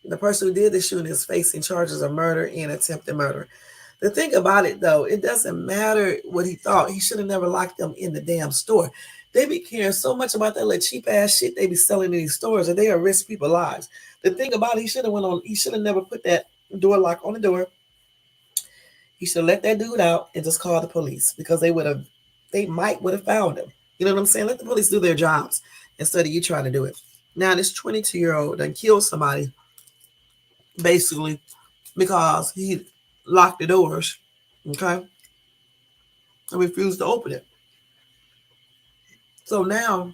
The person who did the shooting is facing charges of murder and attempted murder. The thing about it, though, it doesn't matter what he thought. He should have never locked them in the damn store. They be caring so much about that little cheap ass shit they be selling in these stores, and they are risk people's lives. The thing about it, he should have went on. He should have never put that door lock on the door. He should have let that dude out and just called the police because they might would have found him. You know what I'm saying? Let the police do their jobs instead of you trying to do it. Now this 22-year-old done killed somebody basically because he locked the doors, okay, and refused to open it. So now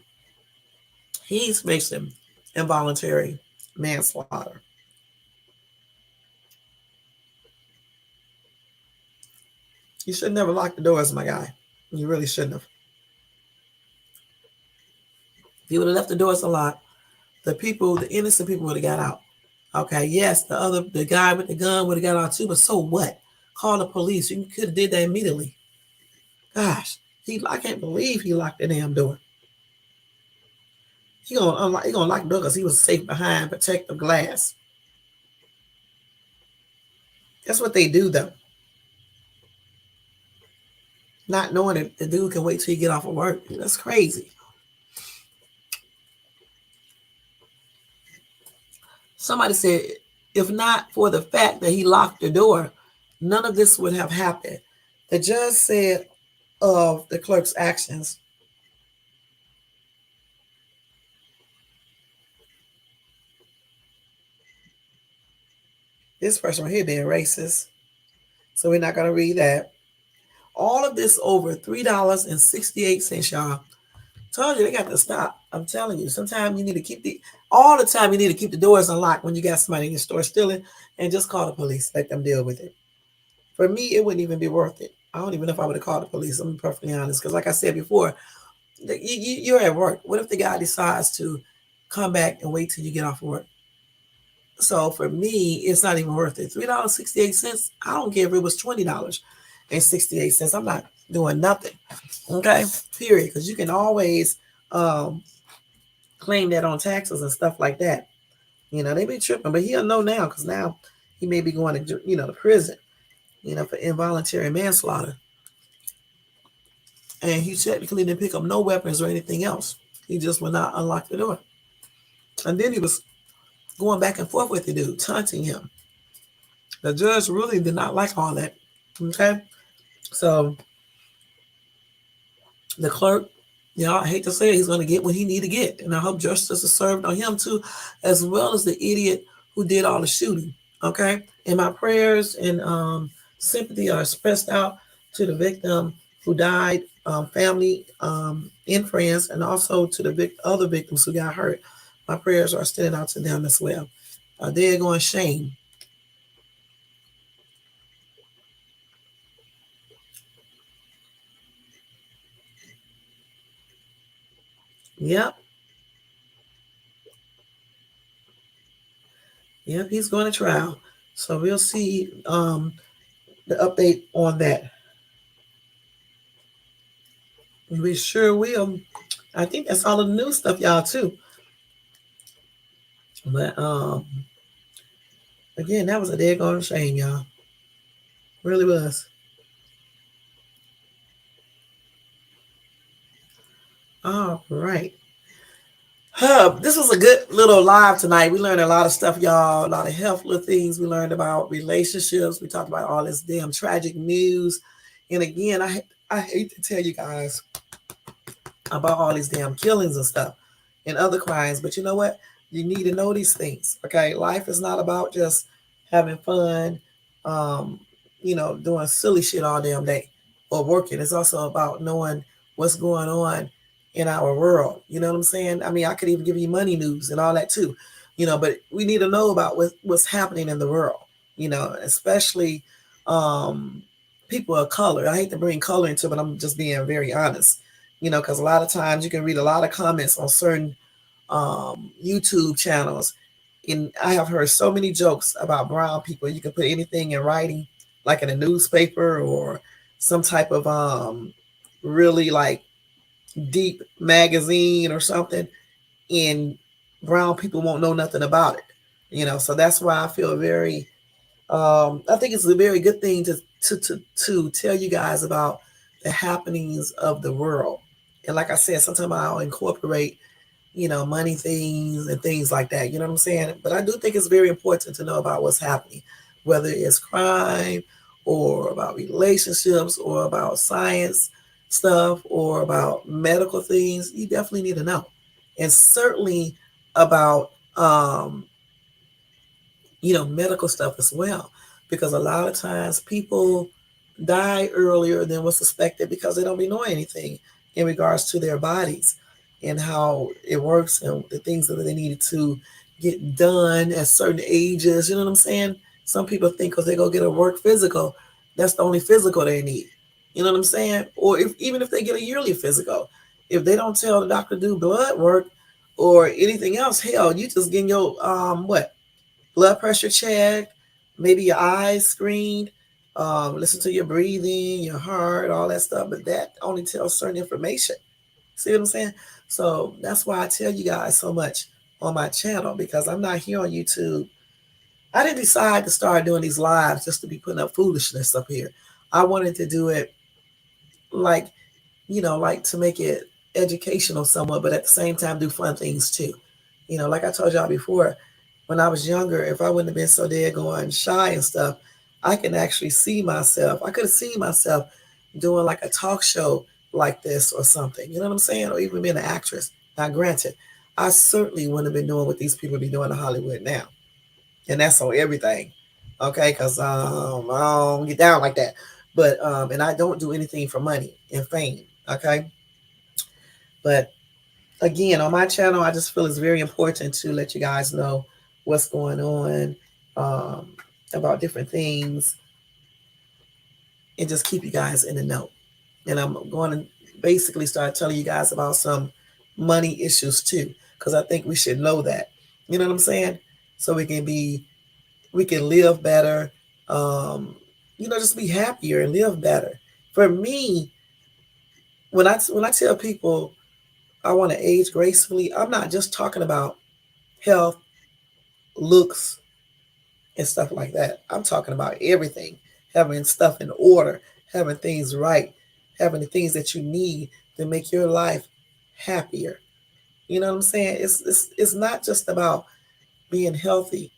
he's facing involuntary manslaughter. You should never lock the doors, my guy. You really shouldn't have. If you would have left the doors unlocked, the innocent people would have got out. Okay, yes, the guy with the gun would have got out too, but so what? Call the police. You could have did that immediately. Gosh, I can't believe he locked the damn door. He gonna lock the door because he was safe behind protective glass. That's what they do though. Not knowing that the dude can wait till you get off of work. That's crazy. Somebody said, if not for the fact that he locked the door, none of this would have happened. The judge said of the clerk's actions, this person right here being racist, so we're not going to read that. All of this over $3.68, y'all. Told you they got to stop. I'm telling you, sometimes you need to all the time you need to keep the doors unlocked when you got somebody in your store stealing, and just call the police. Let them deal with it. For me, it wouldn't even be worth it. I don't even know if I would have called the police. I'm perfectly honest. Because like I said before, you're at work. What if the guy decides to come back and wait till you get off work? So for me, it's not even worth it. $3.68. I don't care if it was $20.68. I'm not doing nothing. Okay, period. Because you can always claim that on taxes and stuff like that. You know, they be tripping, but he'll know now because now he may be going to to prison. For involuntary manslaughter. And he technically didn't pick up no weapons or anything else. He just would not unlock the door. And then he was going back and forth with the dude, taunting him. The judge really did not like all that. Okay? So the clerk, I hate to say it, he's going to get what he need to get. And I hope justice is served on him too, as well as the idiot who did all the shooting. Okay? And my prayers and sympathy are expressed out to the victim who died, family and friends, and also to the other victims who got hurt. My prayers are extended out to them as well. They're going shame. Yep. Yep, he's going to trial. So we'll see the update on that. We sure will. I think that's all of the new stuff, y'all, too. But again, that was a daggone shame, y'all. Really was. All right. This was a good little live tonight. We learned a lot of stuff, y'all. A lot of helpful things. We learned about relationships. We talked about all this damn tragic news. And again, I hate to tell you guys about all these damn killings and stuff and other crimes, but you know what? You need to know these things. Okay, life is not about just having fun, doing silly shit all damn day or working. It's also about knowing what's going on in our world. You know what I'm saying? I mean, I could even give you money news and all that too, but we need to know about what's happening in the world, especially people of color. I hate to bring color into it, but I'm just being very honest, because a lot of times you can read a lot of comments on certain YouTube channels. And I have heard so many jokes about brown people. You can put anything in writing, like in a newspaper or some type of really like deep magazine or something, and brown people won't know nothing about it. So that's why I feel very I think it's a very good thing to tell you guys about the happenings of the world. And like I said, sometimes I'll incorporate, money things and things like that. You know what I'm saying? But I do think it's very important to know about what's happening, whether it's crime or about relationships or about science stuff or about medical things. You definitely need to know. And certainly about medical stuff as well. Because a lot of times people die earlier than was suspected because they don't be knowing anything in regards to their bodies and how it works and the things that they needed to get done at certain ages. You know what I'm saying? Some people think because they go get a work physical, that's the only physical they need. You know what I'm saying? Or even if they get a yearly physical, if they don't tell the doctor to do blood work or anything else, hell, you just getting your blood pressure checked, maybe your eyes screened, listen to your breathing, your heart, all that stuff. But that only tells certain information. See what I'm saying? So that's why I tell you guys so much on my channel because I'm not here on YouTube. I didn't decide to start doing these lives just to be putting up foolishness up here. I wanted to do it like like to make it educational somewhat, but at the same time do fun things too. Like I told y'all before, when I was younger, if I wouldn't have been so daggone shy and stuff, I can actually see myself. I could have seen myself doing like a talk show like this or something. You know what I'm saying? Or even being an actress. Now, granted, I certainly wouldn't have been doing what these people be doing in Hollywood now. And that's on everything. Okay, because I don't get down like that. But and I don't do anything for money and fame. Okay. But again, on my channel, I just feel it's very important to let you guys know what's going on um, about different things and just keep you guys in the know. And I'm going to basically start telling you guys about some money issues too, because I think we should know that. You know what I'm saying? So we can live better, just be happier and live better. For me, when I tell people I want to age gracefully, I'm not just talking about health, looks, and stuff like that. I'm talking about everything, having stuff in order, having things right, having the things that you need to make your life happier. You know what I'm saying? It's not just about being healthy,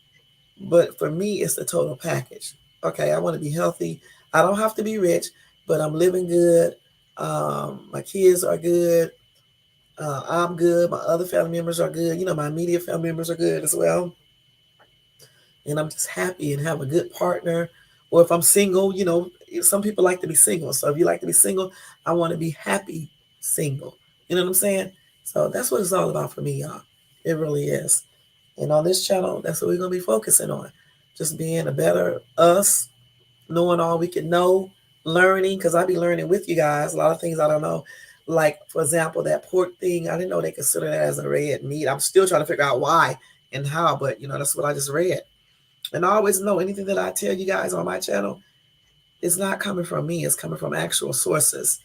but for me, it's the total package. Okay, I want to be healthy. I don't have to be rich, but I'm living good. My kids are good. I'm good. My other family members are good. My immediate family members are good as well. And I'm just happy and have a good partner. Or if I'm single, some people like to be single. So if you like to be single, I want to be happy single. You know what I'm saying? So that's what it's all about for me, y'all. It really is. And on this channel, that's what we're going to be focusing on. Just being a better us, knowing all we can know, learning, because I be learning with you guys. A lot of things I don't know. Like, for example, that pork thing, I didn't know they consider that as a red meat. I'm still trying to figure out why and how, but that's what I just read. And I always know anything that I tell you guys on my channel is not coming from me, it's coming from actual sources.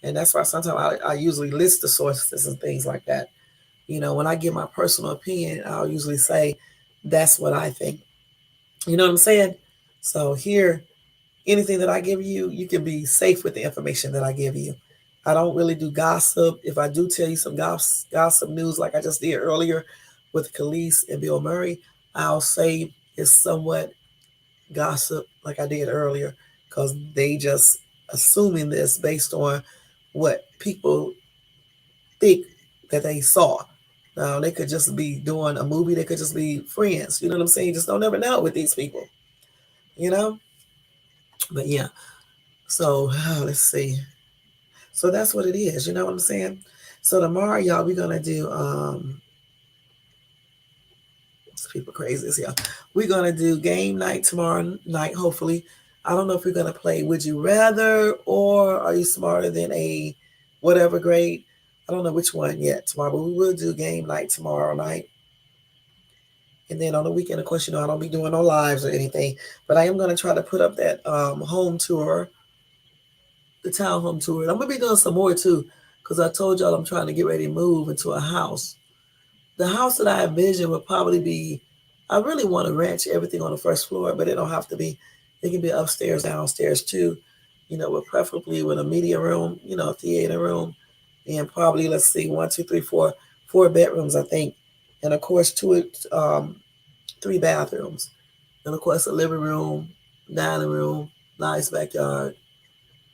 And that's why sometimes I usually list the sources and things like that. When I give my personal opinion, I'll usually say, that's what I think. You know what I'm saying? So here, anything that I give you, you can be safe with the information that I give you. I don't really do gossip. If I do tell you some gossip news like I just did earlier with Khalees and Bill Murray, I'll say it's somewhat gossip like I did earlier because they just assuming this based on what people think that they saw. Now they could just be doing a movie, they could just be friends. You know what I'm saying? You just don't never know with these people, you know? But yeah. So let's see. So that's what it is, you know what I'm saying? So tomorrow, y'all, we're gonna do people crazy as hell. We're gonna do game night tomorrow night, hopefully. I don't know if we're gonna play Would You Rather or Are You Smarter Than a Whatever Grade. I don't know which one yet tomorrow, but we will do game night tomorrow night. And then on the weekend, of course, I don't be doing no lives or anything, but I am gonna try to put up that home tour, the town home tour. And I'm gonna be doing some more too, because I told y'all I'm trying to get ready to move into a house. The house that I envision would probably be I really want to ranch everything on the first floor, but it don't have to be. It can be upstairs, downstairs too. But preferably with a media room, a theater room, and probably let's see, one, two, three, four bedrooms, I think, and of course three bathrooms, and of course a living room, dining room, nice backyard.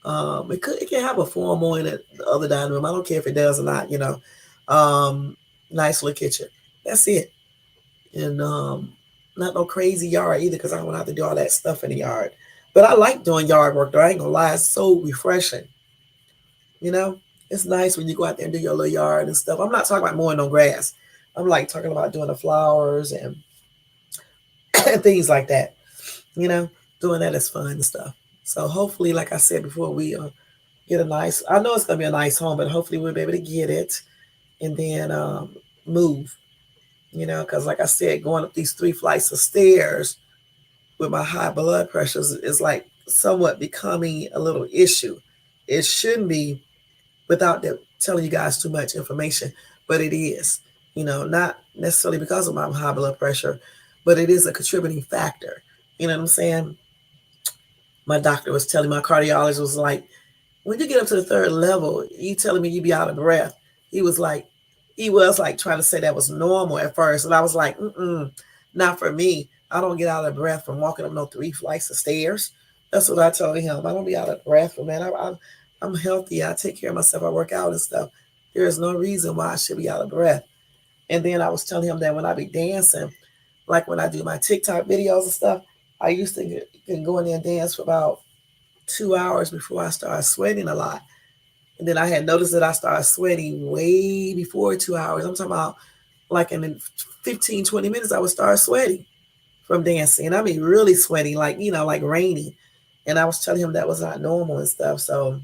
It can have a formal in it, the other dining room. I don't care if it does or not. Nice little kitchen. That's it. And not no crazy yard either, because I don't have to do all that stuff in the yard. But I like doing yard work though. I ain't gonna lie, it's so refreshing. You know, it's nice when you go out there and do your little yard and stuff. I'm not talking about mowing no grass. I'm like talking about doing the flowers and, and things like that. You know, doing that is fun and stuff. So hopefully, like I said before, we get a nice. I know it's gonna be a nice home, but hopefully we'll be able to get it and then move. Because like I said, going up these 3 flights of stairs with my high blood pressures is like somewhat becoming a little issue. It shouldn't be without telling you guys too much information, but it is. Not necessarily because of my high blood pressure, but it is a contributing factor. You know what I'm saying? My doctor was telling my cardiologist was like, when you get up to the third level, you telling me you be out of breath. He was like, he was like trying to say that was normal at first, and I was like, not for me. I don't get out of breath from walking up no 3 flights of stairs. That's what I told him. I don't be out of breath from that. I'm healthy. I take care of myself. I work out and stuff. There is no reason why I should be out of breath. And then I was telling him that when I be dancing, like when I do my TikTok videos and stuff, I used to can go in there and dance for about 2 hours before I started sweating a lot. And then I had noticed that I started sweating way before 2 hours. I'm talking about like in 15, 20 minutes, I would start sweating from dancing. I mean, really sweating, like, like raining. And I was telling him that was not normal and stuff. So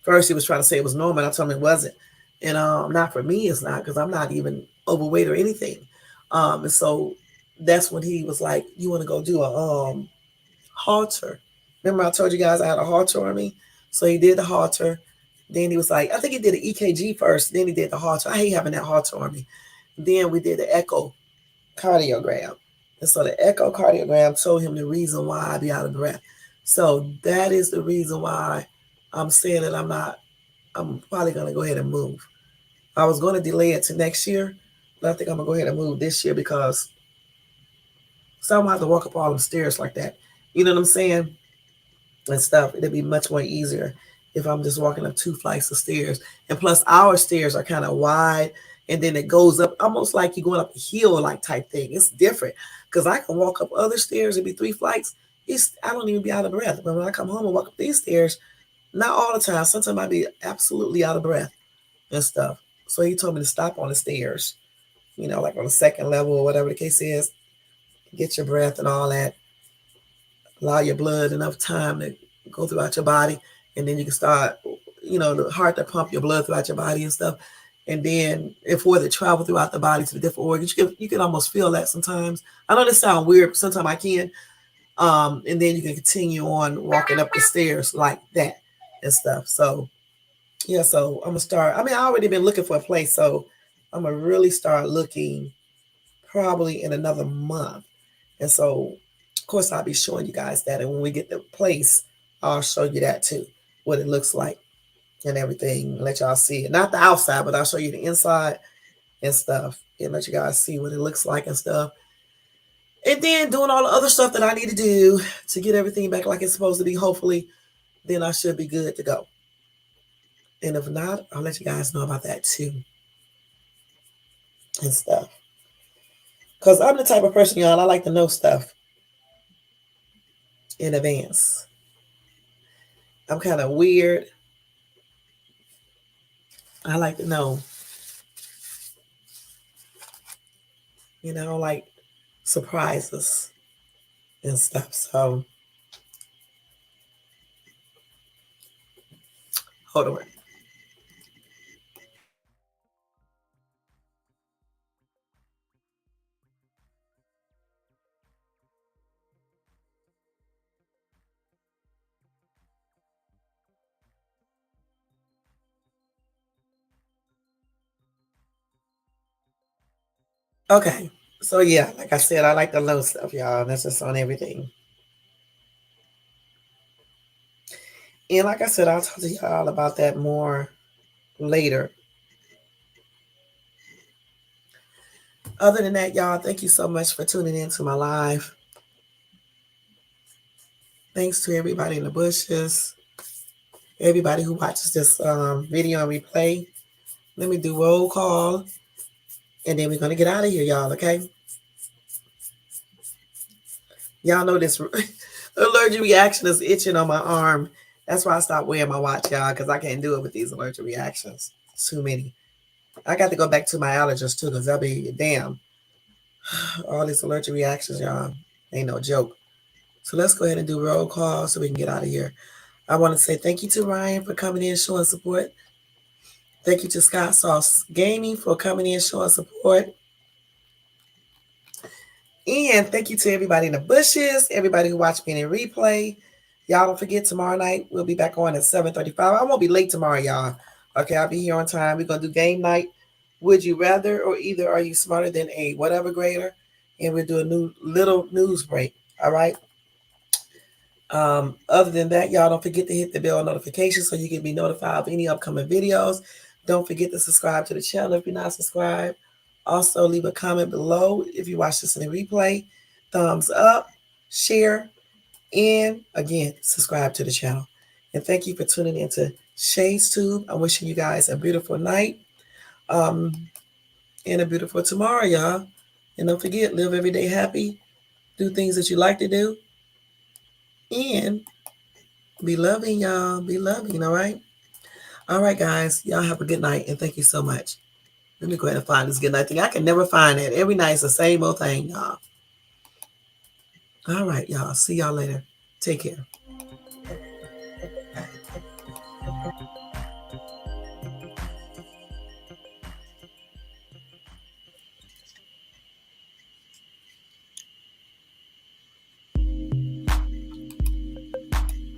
first he was trying to say it was normal. And I told him it wasn't. And not for me, it's not, because I'm not even overweight or anything. And so that's when he was like, you want to go do a halter. Remember I told you guys I had a halter on me? So he did the halter. Then he was like, I think he did the EKG first. Then he did the halter. I hate having that halter on me. Then we did the echocardiogram. And so the echocardiogram told him the reason why I be out of breath. So that is the reason why I'm saying that I'm probably going to go ahead and move. I was going to delay it to next year, but I think I'm going to go ahead and move this year because so I don't have to walk up all them stairs like that. You know what I'm saying? And stuff. It'd be much more easier if I'm just walking up 2 flights of stairs. And plus, our stairs are kind of wide, and then it goes up almost like you're going up a hill, like type thing. It's different because I can walk up other stairs and be 3 flights. I don't even be out of breath. But when I come home and walk up these stairs, not all the time. Sometimes I be absolutely out of breath and stuff. So he told me to stop on the stairs, like on the second level or whatever the case is, get your breath and all that, allow your blood enough time to go throughout your body, and then you can start, the heart to pump your blood throughout your body and stuff. And then if for it travel throughout the body to the different organs, you can almost feel that sometimes. I know this sounds weird, but sometimes I can. And then you can continue on walking up the stairs like that and stuff. So yeah, so I'm gonna start. I mean, I already been looking for a place, so I'm gonna really start looking probably in another month. And so, of course, I'll be showing you guys that. And when we get the place, I'll show you that too, what it looks like and everything. Let y'all see it. Not the outside, but I'll show you the inside and stuff and let you guys see what it looks like and stuff. And then doing all the other stuff that I need to do to get everything back like it's supposed to be. Hopefully, then I should be good to go. And if not, I'll let you guys know about that too and stuff. Because I'm the type of person, y'all, I like to know stuff in advance. I'm kind of weird. I like to know, like surprises and stuff. So hold on. Okay. So yeah, like I said, I like the low stuff, y'all. That's just on everything. And like I said, I'll talk to y'all about that more later. Other than that, y'all, thank you so much for tuning in to my live. Thanks to everybody in the bushes, everybody who watches this video on replay. Let me do roll call, and then we're gonna get out of here, y'all. Okay? Y'all know this allergic reaction is itching on my arm. That's why I stopped wearing my watch, y'all, because I can't do it with these allergic reactions. It's too many. I got to go back to my allergist too, because they'll be damn. All these allergic reactions, y'all. Ain't no joke. So let's go ahead and do roll call so we can get out of here. I want to say thank you to Ryan for coming in showing support. Thank you to Scott Sauce Gaming for coming in showing support. And thank you to everybody in the bushes, everybody who watched me in replay. Y'all don't forget, tomorrow night we'll be back on at 7:35. I won't be late tomorrow, y'all. Okay, I'll be here on time. We're going to do game night. Would you rather, or either are you smarter than a whatever grader? And we'll do a new little news break. All right. Other than that, y'all don't forget to hit the bell notification so you can be notified of any upcoming videos. Don't forget to subscribe to the channel if you're not subscribed. Also, leave a comment below if you watch this in a replay. Thumbs up, share, and again, subscribe to the channel. And thank you for tuning into Shades Tube. I'm wishing you guys a beautiful night um, and a beautiful tomorrow, y'all. And don't forget, live every day happy, do things that you like to do, and be loving, y'all. Be loving, all right? All right, guys. Y'all have a good night, and thank you so much. Let me go ahead and find this good night thing. I can never find it. Every night it's the same old thing, y'all. All right, y'all. See y'all later. Take care.